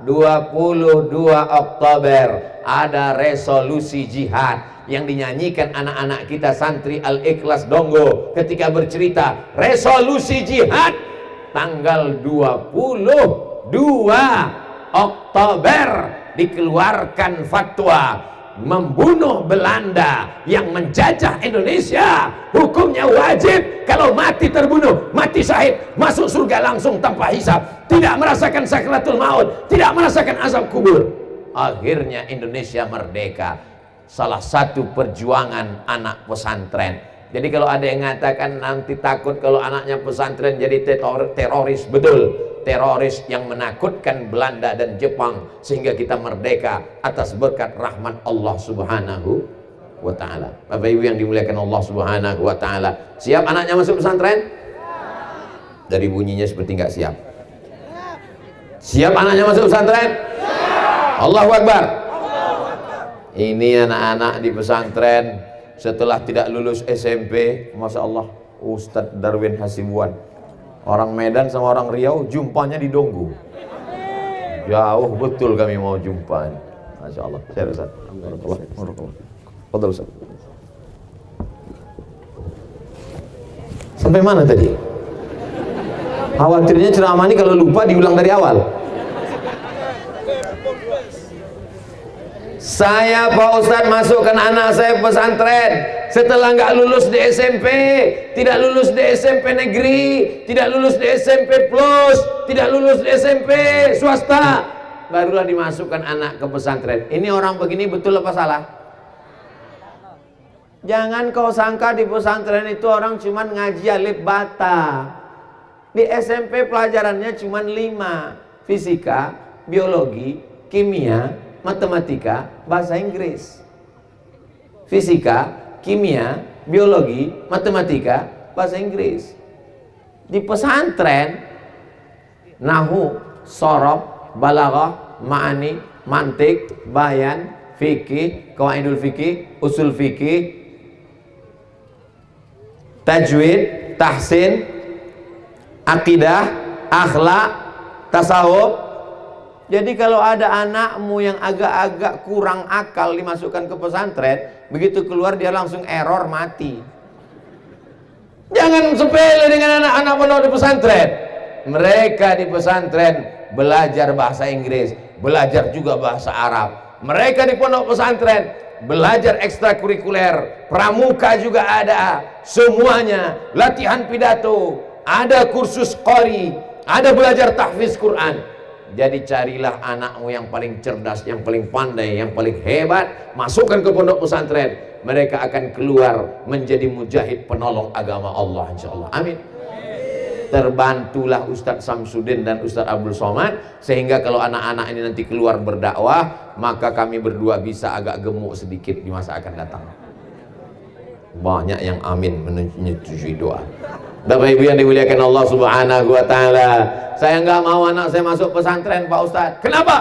22 Oktober ada resolusi jihad yang dinyanyikan anak-anak kita santri Al-Ikhlas Donggo ketika bercerita resolusi jihad tanggal 22 Oktober dikeluarkan fatwa membunuh Belanda yang menjajah Indonesia, hukumnya wajib, kalau mati terbunuh, mati syahid, masuk surga langsung tanpa hisab, tidak merasakan sakratul maut, tidak merasakan azab kubur. Akhirnya Indonesia merdeka. Salah satu perjuangan anak pesantren. Jadi kalau ada yang mengatakan nanti takut kalau anaknya pesantren jadi teroris, betul. Teroris yang menakutkan Belanda dan Jepang sehingga kita merdeka atas berkat rahmat Allah Subhanahu wa ta'ala. Bapak Ibu yang dimuliakan Allah Subhanahu wa ta'ala, siap anaknya masuk pesantren? Dari bunyinya seperti nggak siap. Siap anaknya masuk pesantren? Allahu Akbar. Ini anak-anak di pesantren setelah tidak lulus SMP, Masya Allah, Ustadz Darwin Hasibuan, orang Medan sama orang Riau jumpanya di Donggo. Jauh betul kami mau jumpa. Masya Allah. Saya Ustaz. Fadhal Ustaz. Sampai mana tadi? Khawatirnya ceramah ini kalau lupa diulang dari awal. Saya Pak Ustadz masukkan anak saya pesantren setelah nggak lulus di SMP, tidak lulus di SMP negeri, tidak lulus di SMP plus, tidak lulus di SMP swasta, barulah dimasukkan anak ke pesantren. Ini orang begini betul apa salah? Jangan kau sangka di pesantren itu orang cuman ngaji alif bata. Di SMP pelajarannya cuman 5, fisika, biologi, kimia, matematika, bahasa Inggris. Fisika, kimia, biologi, matematika, bahasa Inggris. Di pesantren nahwu, shorof, balaghah, ma'ani, mantik, bayan, fikih, qawaidul fikih, usul fikih, tajwid, tahsin, akidah, akhlak, tasawuf. Jadi kalau ada anakmu yang agak-agak kurang akal dimasukkan ke pesantren, begitu keluar dia langsung error, mati. Jangan sepele dengan anak-anak pondok di pesantren. Mereka di pesantren belajar bahasa Inggris, belajar juga bahasa Arab. Mereka di pondok pesantren belajar ekstrakurikuler, pramuka juga ada, semuanya, latihan pidato, ada kursus qori, ada belajar tahfiz Quran. Jadi carilah anakmu yang paling cerdas, yang paling pandai, yang paling hebat, masukkan ke pondok pesantren. Mereka akan keluar menjadi mujahid penolong agama Allah, insyaallah. Amin. Terbantulah Ustadz Samsudin dan Ustadz Abdul Somad, sehingga kalau anak-anak ini nanti keluar berdakwah, maka kami berdua bisa agak gemuk sedikit di masa akan datang. Banyak yang amin menyetujui doa. Bapak Ibu yang dimuliakan Allah Subhanahu wa ta'ala, saya nggak mau anak saya masuk pesantren Pak Ustadz. Kenapa?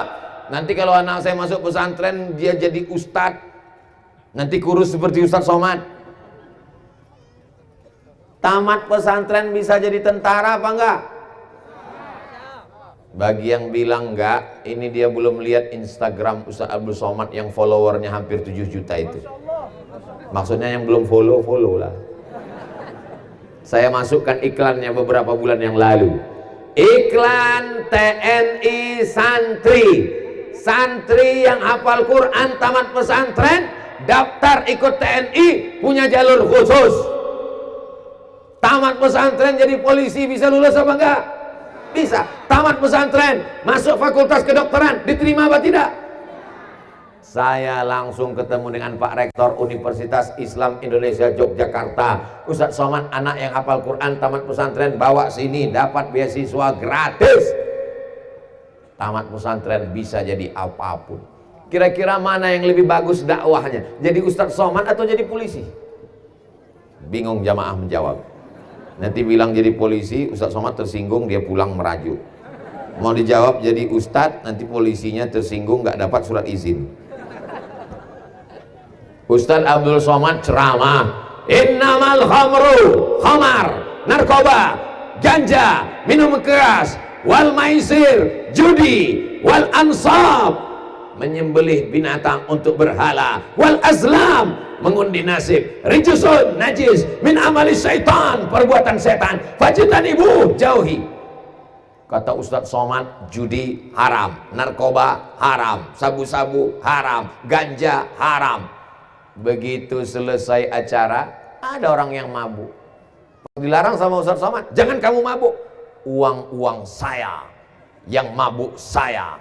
Nanti kalau anak saya masuk pesantren dia jadi ustadz, nanti kurus seperti Ustadz Somad. Tamat pesantren bisa jadi tentara apa enggak? Bagi yang bilang enggak, ini dia belum lihat Instagram Ustadz Abdul Somad yang followernya hampir 7 juta itu. Maksudnya yang belum follow lah. Saya masukkan iklannya beberapa bulan yang lalu. Iklan TNI santri. Santri yang hafal Quran tamat pesantren, daftar ikut TNI, punya jalur khusus. Tamat pesantren jadi polisi bisa lulus apa enggak? Bisa. Tamat pesantren masuk fakultas kedokteran, diterima apa tidak? Saya langsung ketemu dengan Pak Rektor Universitas Islam Indonesia Yogyakarta, Ustadz Somad, anak yang hafal Quran tamat pesantren, bawa sini dapat beasiswa gratis. Tamat pesantren bisa jadi apapun. Kira-kira mana yang lebih bagus dakwahnya? Jadi Ustadz Somad atau jadi polisi? Bingung jamaah menjawab. Nanti bilang jadi polisi, Ustadz Somad tersinggung, dia pulang merajuk. Mau dijawab jadi ustadz, nanti polisinya tersinggung, nggak dapat surat izin. Ustadz Abdul Somad ceramah, innamal khamru, khamar, narkoba, ganja, minum keras, wal maisir, judi, wal ansab, menyembelih binatang untuk berhala, wal azlam, mengundi nasib, rijusun, najis, min amali syaitan, perbuatan setan, fajitan ibu, jauhi. Kata Ustadz Somad, judi haram, narkoba haram, sabu-sabu haram, ganja haram. Begitu selesai acara, ada orang yang mabuk. Dilarang sama Ustadz Somad, jangan kamu mabuk. Uang-uang saya, yang mabuk saya.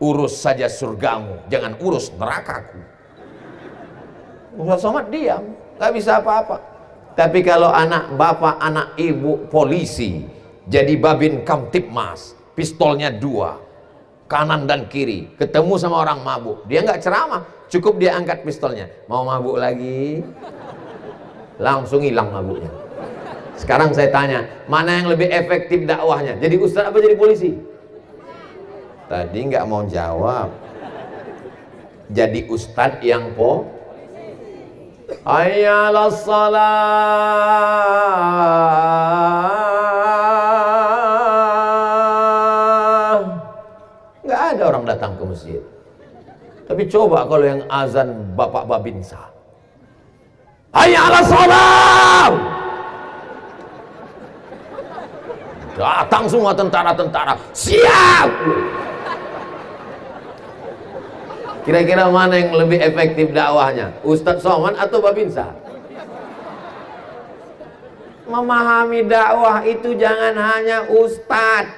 Urus saja surgamu, jangan urus nerakaku. Ustadz Somad diam, gak bisa apa-apa. Tapi kalau anak bapak, anak ibu polisi, jadi babin kamtipmas, pistolnya 2, kanan dan kiri, ketemu sama orang mabuk, dia nggak ceramah, cukup dia angkat pistolnya, mau mabuk lagi, langsung hilang mabuknya. Sekarang saya tanya, mana yang lebih efektif dakwahnya, jadi ustadz apa jadi polisi? Tadi nggak mau jawab. Jadi ustadz yang hayya 'alas shalah. Nggak ada orang datang ke masjid. Tapi coba kalau yang azan Bapak Babinsa, hayya 'alas shalah, datang semua tentara-tentara, siap. Kira-kira mana yang lebih efektif dakwahnya, Ustadz Somad atau Babinsa? Memahami dakwah itu jangan hanya ustadz.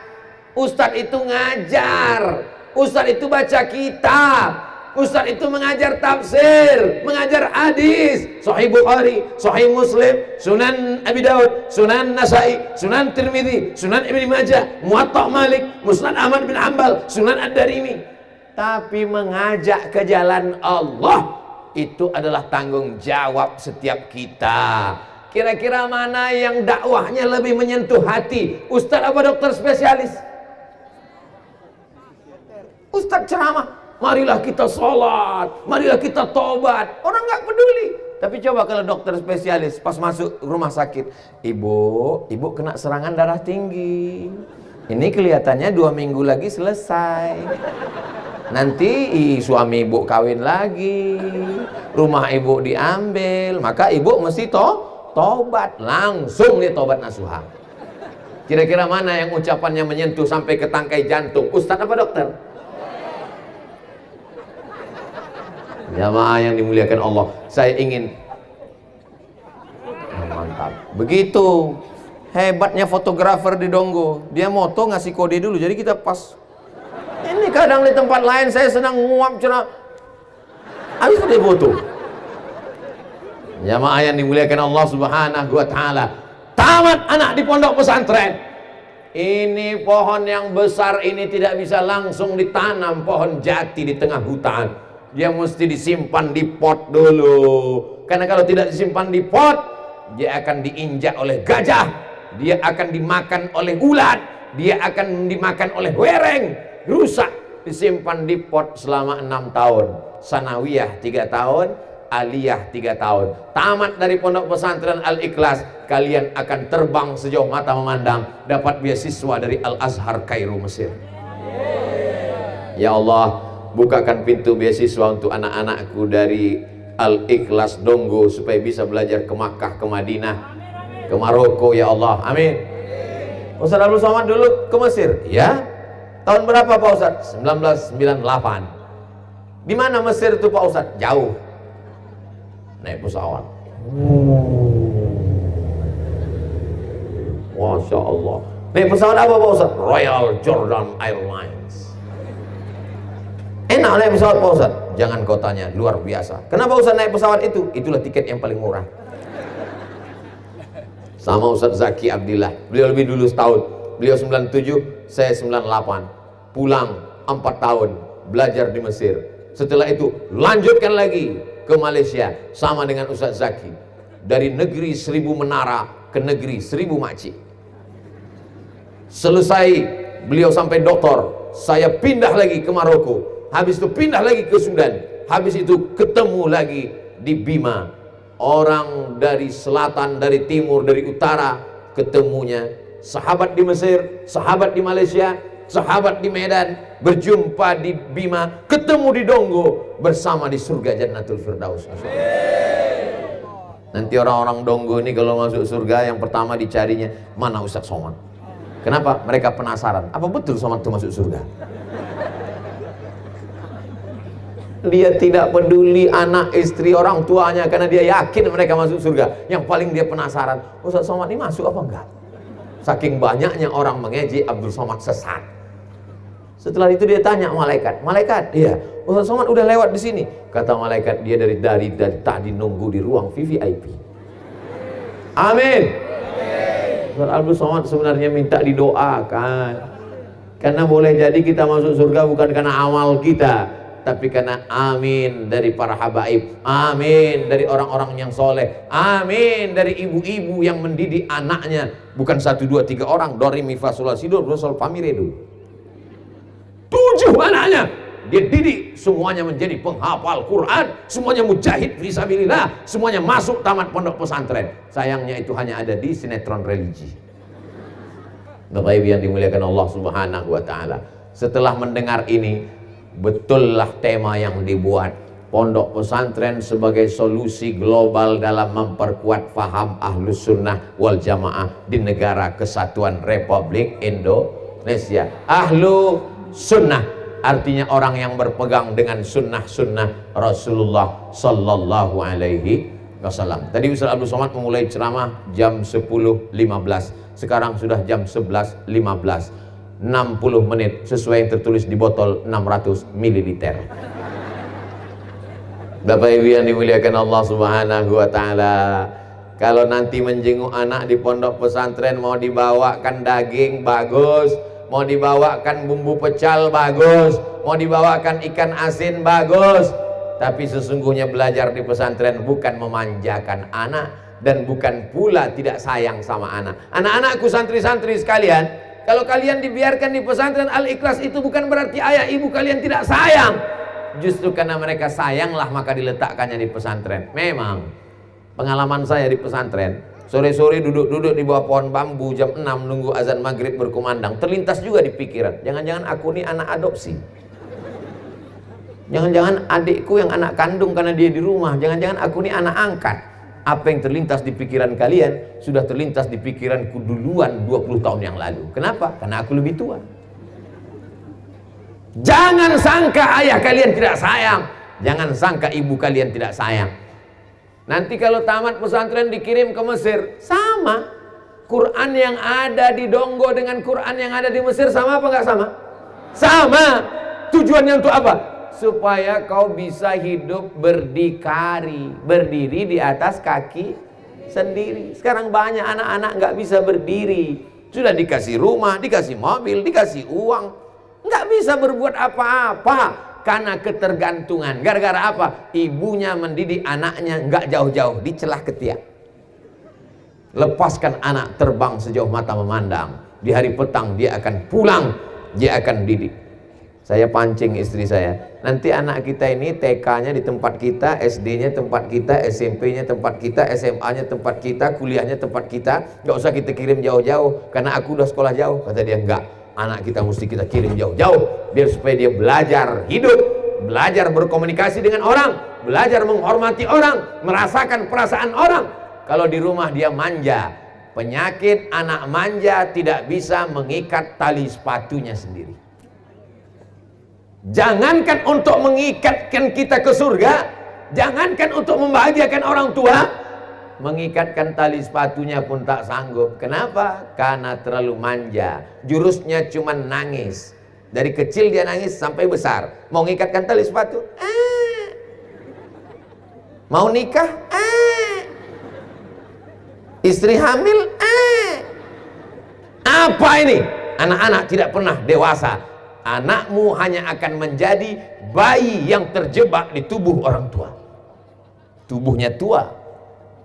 Ustadz itu ngajar, ustadz itu baca kitab, ustadz itu mengajar tafsir, mengajar hadis, Sahih Bukhari, Sahih Muslim, Sunan Abi Daud, Sunan Nasai, Sunan Tirmidzi, Sunan Ibnu Majah, Muwatta Malik, Musnad Ahmad bin Hanbal, Sunan Ad-Darimi. Tapi mengajak ke jalan Allah itu adalah tanggung jawab setiap kita. Kira-kira mana yang dakwahnya lebih menyentuh hati, ustadz apa dokter spesialis? Ustadz ceramah, marilah kita sholat, marilah kita tobat, orang nggak peduli. Tapi coba kalau dokter spesialis pas masuk rumah sakit, ibu kena serangan darah tinggi, ini kelihatannya 2 minggu lagi selesai. Nanti suami ibu kawin lagi, rumah ibu diambil, maka ibu mesti tobat. Langsung dia tobat nasuha. Kira-kira mana yang ucapannya menyentuh sampai ke tangkai jantung, ustadz apa dokter? Jamaah yang dimuliakan Allah, saya ingin mantap. Begitu hebatnya fotografer di Donggo, dia moto ngasih kode dulu, jadi kita pas. Ini kadang di tempat lain saya sedang nguap cerah, habis dia foto. Jamaah yang dimuliakan Allah Subhanahu wa taala, tamat anak di pondok pesantren. Ini pohon yang besar ini tidak bisa langsung ditanam, pohon jati di tengah hutan. Dia mesti disimpan di pot dulu. Karena kalau tidak disimpan di pot, dia akan diinjak oleh gajah, dia akan dimakan oleh ulat, dia akan dimakan oleh wereng. Rusak. Disimpan di pot selama 6 tahun, sanawiyah 3 tahun, aliyah 3 tahun. Tamat dari pondok pesantren Al-Ikhlas, kalian akan terbang sejauh mata memandang, dapat beasiswa dari Al-Azhar Kairo Mesir. Ya Allah, bukakan pintu beasiswa untuk anak-anakku dari Al-Ikhlas Donggo supaya bisa belajar ke Makkah, ke Madinah, ke Maroko, ya Allah, amin. Ustaz Abdul Somad dulu ke Mesir, ya. Tahun berapa Pak Ustaz? 1998. Di mana Mesir itu Pak Ustaz? Jauh. Naik pesawat. Masya Allah. Naik pesawat apa Pak Ustaz? Royal Jordan Airlines. Enak naik pesawat Pak Ustaz? Jangan kau tanya, luar biasa. Kenapa Ustaz naik pesawat itu? Itulah tiket yang paling murah. Sama Ustaz Zaki Abdillah. Beliau lebih dulu setahun. Beliau 97, saya 98. Pulang 4 tahun belajar di Mesir. Setelah itu lanjutkan lagi ke Malaysia sama dengan Ustaz Zaki. Dari negeri 1000 menara ke negeri 1000 makcik. Selesai beliau sampai doktor, saya pindah lagi ke Maroko. Habis itu pindah lagi ke Sudan. Habis itu ketemu lagi di Bima. Orang dari selatan, dari timur, dari utara ketemunya. Sahabat di Mesir, sahabat di Malaysia, sahabat di Medan, berjumpa di Bima, ketemu di Donggo, bersama di surga Jannatul Firdaus. Nanti orang-orang Donggo ini kalau masuk surga yang pertama dicarinya, mana Ustaz Somad? Kenapa? Mereka penasaran, apa betul Somad itu masuk surga? Dia tidak peduli anak, istri, orang tuanya, karena dia yakin mereka masuk surga. Yang paling dia penasaran, Ustaz Somad ini masuk apa enggak? Saking banyaknya orang mengejek Abdul Somad sesat. Setelah itu dia tanya malaikat, malaikat, iya, Ustaz Somad udah lewat di sini. Kata malaikat, dia dari tadi nunggu di ruang VVIP. Amin. Ustaz Abdul Somad sebenarnya minta didoakan, karena boleh jadi kita masuk surga bukan karena amal kita, tapi karena amin dari para habaib, amin dari orang-orang yang soleh, amin dari ibu-ibu yang mendidik anaknya, bukan 1, 2, 3 orang, do re mi fa sol la si do sol fa mi re do. 7 anaknya dia didik, semuanya menjadi penghafal Quran, semuanya mujahid fisabilillah, semuanya masuk tamat pondok pesantren. Sayangnya itu hanya ada di sinetron religi. Bapak Ibu yang dimuliakan Allah Subhanahu wa taala. Setelah mendengar ini, betullah tema yang dibuat, pondok pesantren sebagai solusi global dalam memperkuat faham Ahlus Sunnah wal Jamaah di negara kesatuan Republik Indonesia. Ahlu Sunnah artinya orang yang berpegang dengan sunnah-sunnah Rasulullah Sallallahu Alaihi Wasallam. Tadi Ustaz Abdul Somad memulai ceramah jam 10.15, sekarang sudah jam 11.15, 60 menit sesuai yang tertulis di botol 600 ml. Bapak Ibu yang dimuliakan Allah Subhanahu wa taala, kalau nanti menjenguk anak di pondok pesantren, mau dibawakan daging bagus, mau dibawakan bumbu pecal bagus, mau dibawakan ikan asin bagus, tapi sesungguhnya belajar di pesantren bukan memanjakan anak, dan bukan pula tidak sayang sama anak. Anak-anakku, santri-santri sekalian, kalau kalian dibiarkan di pesantren Al-Ikhlas, itu bukan berarti ayah ibu kalian tidak sayang. Justru karena mereka sayanglah maka diletakkannya di pesantren. Memang pengalaman saya di pesantren, sore-sore duduk-duduk di bawah pohon bambu jam 6 nunggu azan maghrib berkumandang, terlintas juga di pikiran, jangan-jangan aku ini anak adopsi, jangan-jangan adikku yang anak kandung karena dia di rumah, jangan-jangan aku ini anak angkat. Apa yang terlintas di pikiran kalian sudah terlintas di pikiranku duluan 20 tahun yang lalu. Kenapa? Karena aku lebih tua. Jangan sangka ayah kalian tidak sayang, jangan sangka ibu kalian tidak sayang. Nanti kalau tamat pesantren dikirim ke Mesir, sama. Quran yang ada di Donggo dengan Quran yang ada di Mesir sama apa nggak sama? Sama. Tujuannya untuk apa? Supaya kau bisa hidup berdikari, berdiri di atas kaki sendiri. Sekarang banyak anak-anak nggak bisa berdiri, sudah dikasih rumah, dikasih mobil, dikasih uang, nggak bisa berbuat apa-apa karena ketergantungan. Gara-gara apa? Ibunya mendidik anaknya nggak jauh-jauh, di celah ketiak. Lepaskan anak terbang sejauh mata memandang, di hari petang dia akan pulang, dia akan didik. Saya pancing istri saya, nanti anak kita ini TK-nya di tempat kita, SD-nya tempat kita, SMP-nya tempat kita, SMA-nya tempat kita, kuliahnya tempat kita, nggak usah kita kirim jauh-jauh karena aku udah sekolah jauh. Kata dia, enggak, anak kita mesti kita kirim jauh-jauh biar supaya dia belajar hidup, belajar berkomunikasi dengan orang, belajar menghormati orang, merasakan perasaan orang. Kalau di rumah dia manja, penyakit anak manja tidak bisa mengikat tali sepatunya sendiri. Jangankan untuk mengikatkan kita ke surga, jangankan untuk membahagiakan orang tua, mengikatkan tali sepatunya pun tak sanggup. Kenapa? Karena terlalu manja. Jurusnya cuma nangis. Dari kecil dia nangis sampai besar. Mau ngikatkan tali sepatu? Mau nikah? Istri hamil? Apa ini? Anak-anak tidak pernah dewasa. Anakmu hanya akan menjadi bayi yang terjebak di tubuh orang tua. Tubuhnya tua,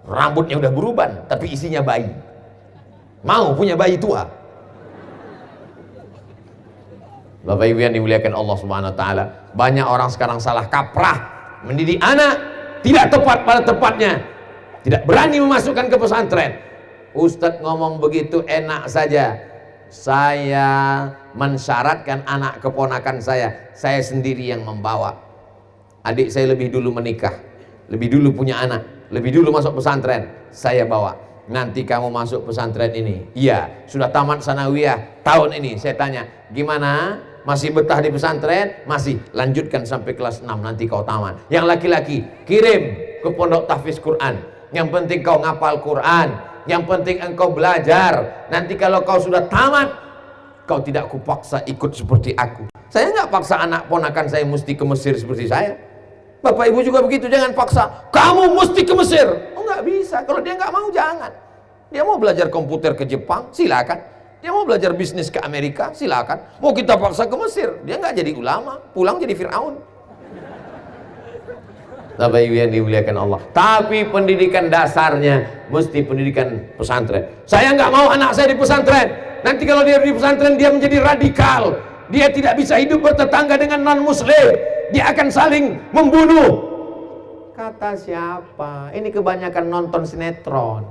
rambutnya udah beruban, tapi isinya bayi. Mau punya bayi tua? Bapak Ibu yang dimuliakan Allah Subhanahu wa taala, banyak orang sekarang salah kaprah mendidik anak, tidak tepat pada tempatnya, tidak berani memasukkan ke pesantren. Ustadz ngomong begitu enak saja. Saya mensyaratkan anak keponakan saya sendiri yang membawa. Adik saya lebih dulu menikah, lebih dulu punya anak, lebih dulu masuk pesantren, saya bawa. Nanti kamu masuk pesantren ini. Iya, sudah tamat sanawiyah tahun ini. Saya tanya, gimana? Masih betah di pesantren? Masih. Lanjutkan sampai kelas 6, nanti kau tamat. Yang laki-laki kirim ke pondok tahfiz Quran. Yang penting kau ngapal Quran. Yang penting engkau belajar. Nanti kalau kau sudah tamat, kau tidak kupaksa ikut seperti aku. Saya nggak paksa anak ponakan saya mesti ke Mesir seperti saya. Bapak ibu juga begitu, jangan paksa kamu mesti ke Mesir. Oh, nggak bisa. Kalau dia nggak mau, jangan. Dia mau belajar komputer ke Jepang, silakan. Dia mau belajar bisnis ke Amerika, silakan. Mau kita paksa ke Mesir, dia nggak jadi ulama, pulang jadi Fir'aun. Bapak ibu yang dimuliakan Allah. Tapi pendidikan dasarnya mesti pendidikan pesantren. Saya nggak mau anak saya di pesantren. Nanti kalau dia di pesantren, dia menjadi radikal. Dia tidak bisa hidup bertetangga dengan non-muslim. Dia akan saling membunuh. Kata siapa? Ini kebanyakan nonton sinetron.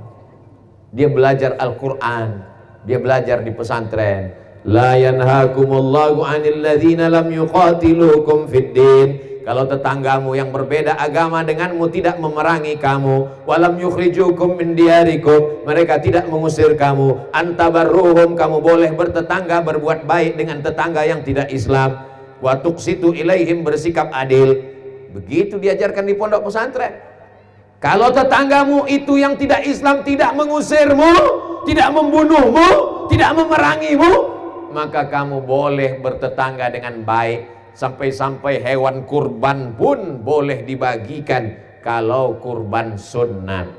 Dia belajar Al-Quran, dia belajar di pesantren. La yanhakumullahu 'anil ladzina lam yuqatilukum fid din. Kalau tetanggamu yang berbeda agama denganmu tidak memerangi kamu, walam yukhrijukum min diyarikum, mereka tidak mengusir kamu, antabarruhum, kamu boleh bertetangga, berbuat baik dengan tetangga yang tidak Islam, wa tuqsitu ilaihim, bersikap adil. Begitu diajarkan di pondok pesantren. Kalau tetanggamu itu yang tidak Islam tidak mengusirmu, tidak membunuhmu, tidak memerangimu, maka kamu boleh bertetangga dengan baik. Sampai-sampai hewan kurban pun boleh dibagikan kalau kurban sunnah.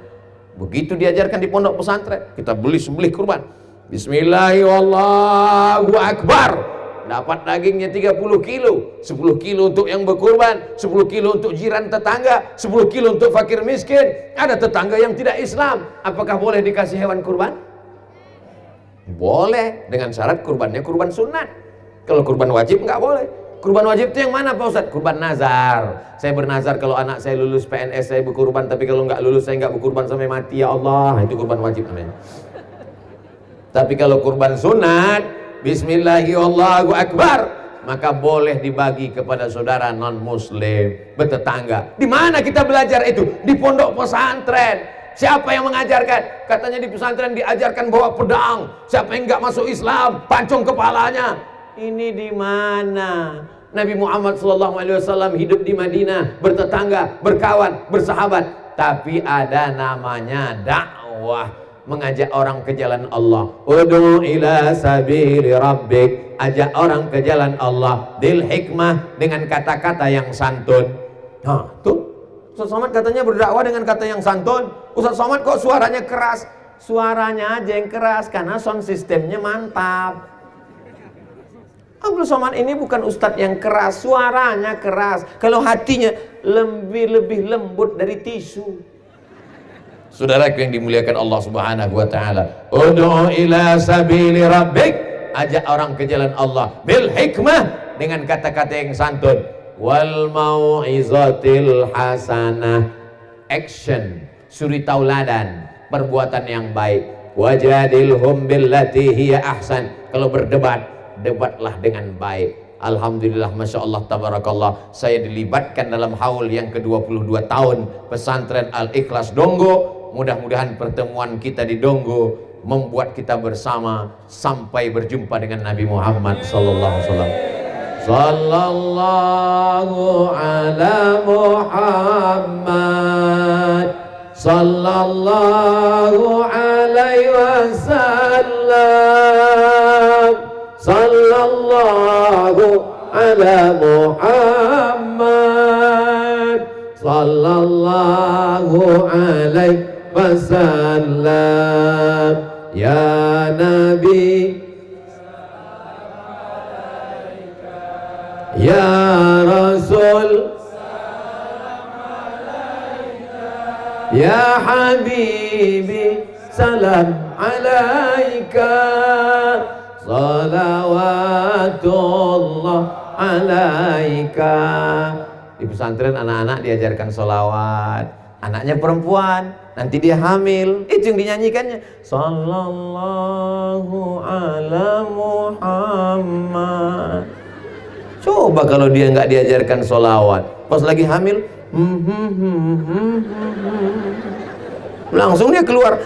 Begitu diajarkan di pondok pesantren. Kita sembelih kurban. Bismillahirrahmanirrahim. Dapat dagingnya 30 kilo. 10 kilo untuk yang berkurban, 10 kilo untuk jiran tetangga, 10 kilo untuk fakir miskin. Ada tetangga yang tidak Islam, apakah boleh dikasih hewan kurban? Boleh, dengan syarat kurbannya kurban sunat. Kalau kurban wajib nggak boleh. Kurban wajib itu yang mana Pak Ustadz? Kurban nazar. Saya bernazar kalau anak saya lulus PNS saya berkurban, tapi kalau nggak lulus saya nggak berkurban sampai mati, ya Allah. Itu kurban wajib namanya. Tapi kalau kurban sunat, Bismillahirrahmanirrahim, maka boleh dibagi kepada saudara non muslim, bertetangga. Di mana kita belajar itu? Di pondok pesantren. Siapa yang mengajarkan? Katanya di pesantren diajarkan bawa pedang. Siapa yang nggak masuk Islam, pancung kepalanya. Ini di mana? Nabi Muhammad SAW hidup di Madinah, bertetangga, berkawan, bersahabat. Tapi ada namanya dakwah, mengajak orang ke jalan Allah. Ud'u ila sabili rabbik, ajak orang ke jalan Allah bil hikmah, dengan kata-kata yang santun. Nah, tuh Ustaz Somad katanya berdakwah dengan kata yang santun. Ustaz Somad kok suaranya keras? Suaranya aja yang keras karena sound sistemnya mantap. Abdul Somad ini bukan ustadz yang keras, suaranya keras. Kalau hatinya lebih lembut dari tisu. Saudaraku yang dimuliakan Allah Subhanahu wa taala, ud'u ila sabili rabbik, ajak orang ke jalan Allah bil hikmah, dengan kata-kata yang santun, wal mau'izatil hasanah, action, suri tauladan, perbuatan yang baik. Wajadilhum billati hiya ahsan, kalau berdebat, debatlah dengan baik. Alhamdulillah, Masya Allah, Tabarakallah, saya dilibatkan dalam haul yang ke-22 tahun pesantren Al-Ikhlas Donggo. Mudah-mudahan pertemuan kita di Donggo membuat kita bersama sampai berjumpa dengan Nabi Muhammad Sallallahu Alaihi Wasallam. Sallallahu ala Muhammad Sallallahu alaihi wasallam. Sallallahu ala Muhammad Sallallahu alaihi wasallam. Ya Nabi, Ya Rasul, Ya Habibi, salam alaika. Salawatullah alaika Di pesantren anak-anak diajarkan sholawat. Anaknya perempuan, nanti dia hamil, itu yang dinyanyikannya. Sallallahu ala Muhammad. Coba kalau dia nggak diajarkan sholawat, pas lagi hamil, langsung dia keluar.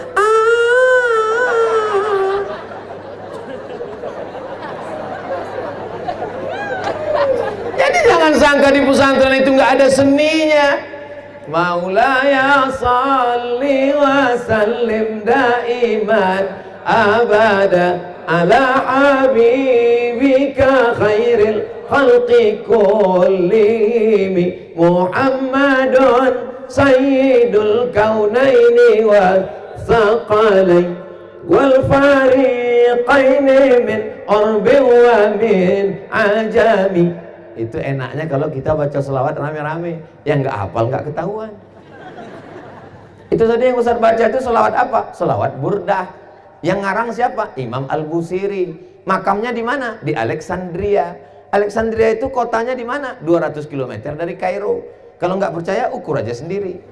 Jadi jangan sangka di pesantren itu nggak ada seninya. Maulaya salli wa sallim daiman abada ala habibika khairil khalqi kullihim Muhammadun sayyidul kaunaini wa thaqalain wal fariqaini min urbi wa min ajami. Itu enaknya kalau kita baca selawat rame-rame, yang nggak hafal nggak ketahuan. Itu tadi yang Ustaz baca itu selawat apa? Selawat burdah. Yang ngarang siapa? Imam Al-Busiri. Makamnya di mana? Di Alexandria. Alexandria itu kotanya di mana? 200 km dari Kairo. Kalau nggak percaya ukur aja sendiri.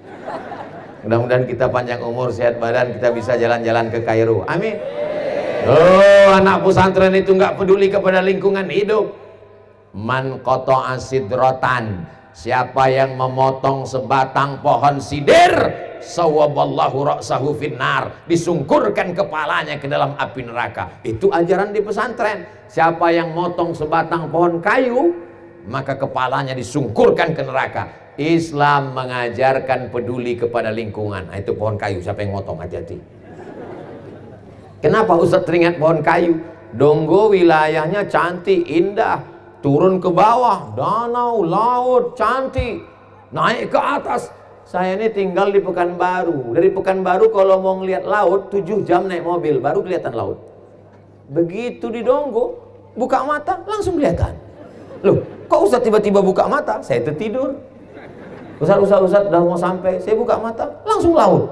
Mudah-mudahan kita panjang umur, sehat badan, kita bisa jalan-jalan ke Kairo. Amin. Oh, anak pesantren itu nggak peduli kepada lingkungan hidup. Man qata'a sidrotan, siapa yang memotong sebatang pohon sidir, sawaballahu ra'sahu finnar, disungkurkan kepalanya ke dalam api neraka. Itu ajaran di pesantren. Siapa yang motong sebatang pohon kayu, maka kepalanya disungkurkan ke neraka. Islam mengajarkan peduli kepada lingkungan. Nah, itu pohon kayu, siapa yang motong, hati-hati. Kenapa Ustaz teringat pohon kayu? Donggo wilayahnya cantik, indah. Turun ke bawah, danau, laut, cantik. Naik ke atas. Saya ini tinggal di Pekanbaru. Dari Pekanbaru kalau mau ngeliat laut 7 jam naik mobil baru kelihatan laut. Begitu di Donggo, buka mata langsung kelihatan. Loh, kok Ustaz tiba-tiba buka mata? Saya tertidur. Ustaz udah mau sampai, saya buka mata langsung laut.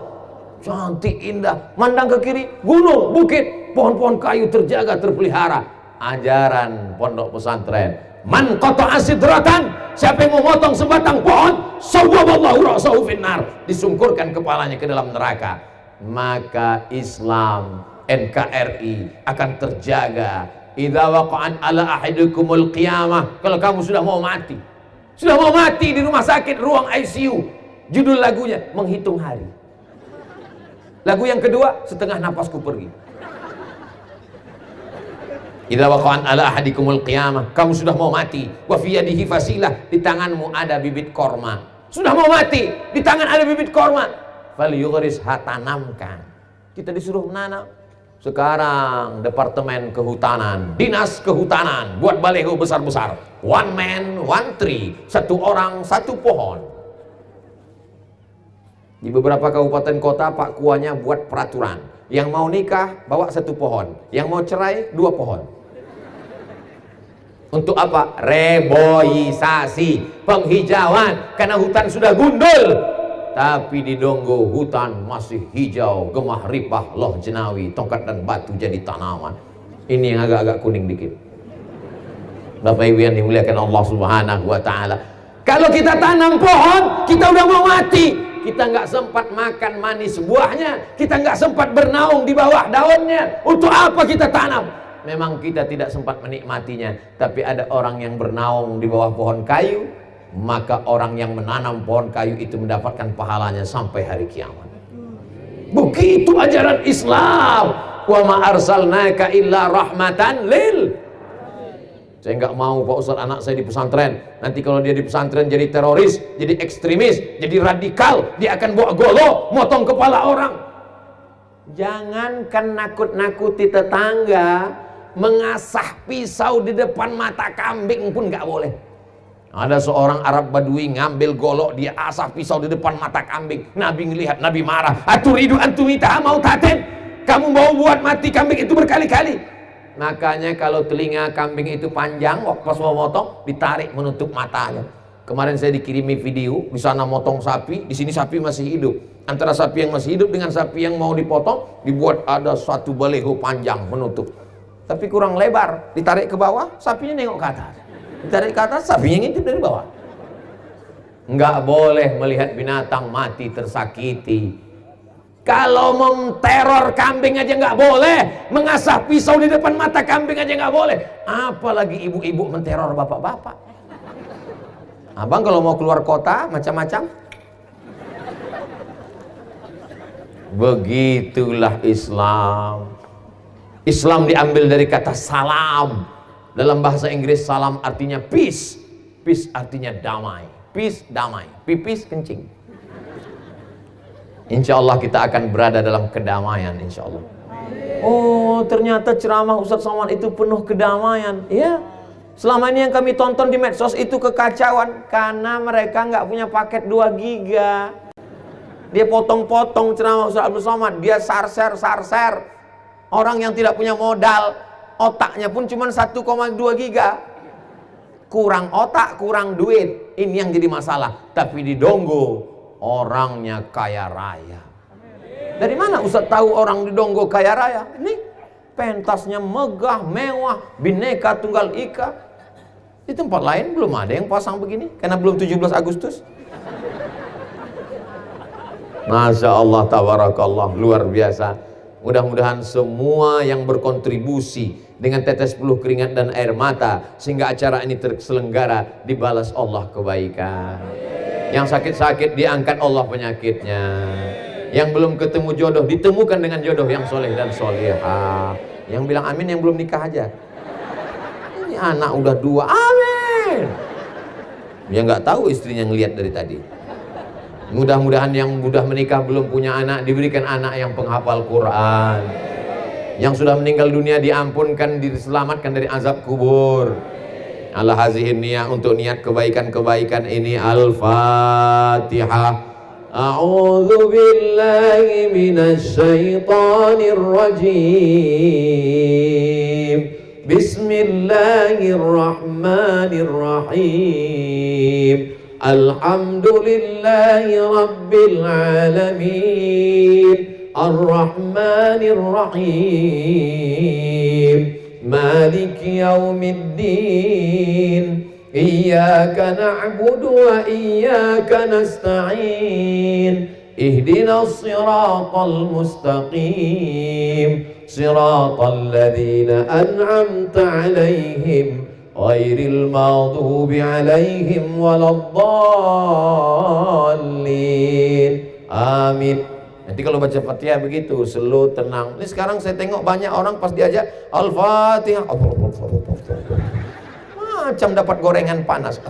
Cantik, indah. Mandang ke kiri, gunung, bukit, pohon-pohon kayu terjaga, terpelihara. Ajaran pondok pesantren. Man qata'a sidratan, siapa yang memotong sebatang pohon, sawwaballahu ra'sahu finnar, disungkurkan kepalanya ke dalam neraka. Maka Islam, NKRI akan terjaga. Idza waqa'an ala ahidukumul qiyamah, kalau kamu sudah mau mati di rumah sakit, ruang ICU, judul lagunya Menghitung Hari. Lagu yang kedua, Setengah Napasku Pergi. Idza waqa'an ala ahadikumul qiyamah, kamu sudah mau mati, wa fi yadihi fasilah, di tanganmu ada bibit korma. Sudah mau mati, di tangan ada bibit korma. Falyughris, tanamkan. Kita disuruh menanam. Sekarang Departemen Kehutanan, Dinas Kehutanan buat baliho besar-besar. One man, one tree, satu orang, satu pohon. Di beberapa kabupaten kota Pak Kuanya buat peraturan. Yang mau nikah bawa satu pohon, yang mau cerai 2 pohon. Untuk apa? Reboisasi, penghijauan, karena hutan sudah gundul. Tapi di Donggo hutan masih hijau, gemah ripah, loh jenawi, tongkat dan batu jadi tanaman. Ini yang agak-agak kuning dikit. Bapak Ibu yang dimuliakan Allah Subhanahu wa Ta'ala, kalau kita tanam pohon, kita udah mau mati. Kita nggak sempat makan manis buahnya, kita nggak sempat bernaung di bawah daunnya. Untuk apa kita tanam? Memang kita tidak sempat menikmatinya, tapi ada orang yang bernaung di bawah pohon kayu, maka orang yang menanam pohon kayu itu mendapatkan pahalanya sampai hari kiamat. Begitu ajaran Islam. Wa ma arsalnaka illa rahmatan lil. Saya nggak mau Pak Ustaz anak saya di pesantren, nanti kalau dia di pesantren jadi teroris, jadi ekstremis, jadi radikal, dia akan bawa golok, motong kepala orang. Jangankan nakut-nakuti tetangga, mengasah pisau di depan mata kambing pun nggak boleh. Ada seorang Arab Badui ngambil golok, dia asah pisau di depan mata kambing. Nabi ngelihat, Nabi marah. Aturidu antumita mau taten, kamu mau buat mati kambing itu berkali-kali. Makanya kalau telinga kambing itu panjang, waktu pas mau motong ditarik menutup matanya. Kemarin saya dikirimi video, di sana motong sapi, di sini sapi masih hidup. Antara sapi yang masih hidup dengan sapi yang mau dipotong, dibuat ada suatu baleho panjang menutup. Tapi kurang lebar, ditarik ke bawah, sapinya nengok ke atas. Ditarik ke atas, sapinya ngintip dari bawah. Nggak boleh melihat binatang mati tersakiti. Kalau menteror kambing aja nggak boleh, mengasah pisau di depan mata kambing aja nggak boleh, apalagi ibu-ibu menteror bapak-bapak. Abang kalau mau keluar kota macam-macam. Begitulah Islam. Islam diambil dari kata salam. Dalam bahasa Inggris salam artinya peace. Peace artinya damai. Peace damai. Pipis kencing. Insya Allah kita akan berada dalam kedamaian, insya Allah. Oh, ternyata ceramah Ustadz Somad itu penuh kedamaian. Ya, selama ini yang kami tonton di medsos itu kekacauan karena mereka nggak punya paket 2 giga. Dia potong-potong ceramah Ustadz Somad, dia sarser. Orang yang tidak punya modal, otaknya pun cuma 1,2 giga. Kurang otak, kurang duit. Ini yang jadi masalah. Tapi di Donggo orangnya kaya raya. Dari mana Ustadz tahu orang di Donggo kaya raya? Ini pentasnya megah, mewah, bineka tunggal ika. Di tempat lain belum ada yang pasang begini karena belum 17 Agustus. Masya Allah, tabarakallah, luar biasa. Mudah-mudahan semua yang berkontribusi dengan tetes peluh keringat dan air mata sehingga acara ini terselenggara dibalas Allah kebaikan. Yang sakit-sakit diangkat Allah penyakitnya. Yang belum ketemu jodoh ditemukan dengan jodoh yang soleh dan solehah. Yang bilang amin yang belum nikah aja. Ini anak udah 2, amin. Dia nggak tahu istrinya ngelihat dari tadi. Mudah-mudahan yang sudah menikah belum punya anak diberikan anak yang penghafal Quran. Yang sudah meninggal dunia diampunkan, diselamatkan dari azab kubur. Ala hazihin niyah, untuk niat kebaikan-kebaikan ini. Al-Fatihah. A'udzu billahi minasy syaithanir rajim. Bismillahirrahmanirrahim. Alhamdulillahi rabbil alamin. Ar-Rahmanir Rahim. Maliki yaumiddin. Iyyaka na'budu wa iyyaka nasta'in. Ihdinas siratal mustaqim. Siratal ladzina an'amta 'alaihim ghairil maghdubi 'alaihim waladdallin. Amin. Nanti kalau baca Fatihah begitu, slow, tenang. Ini sekarang saya tengok banyak orang pas diajak Al-Fatihah macam dapat gorengan panas.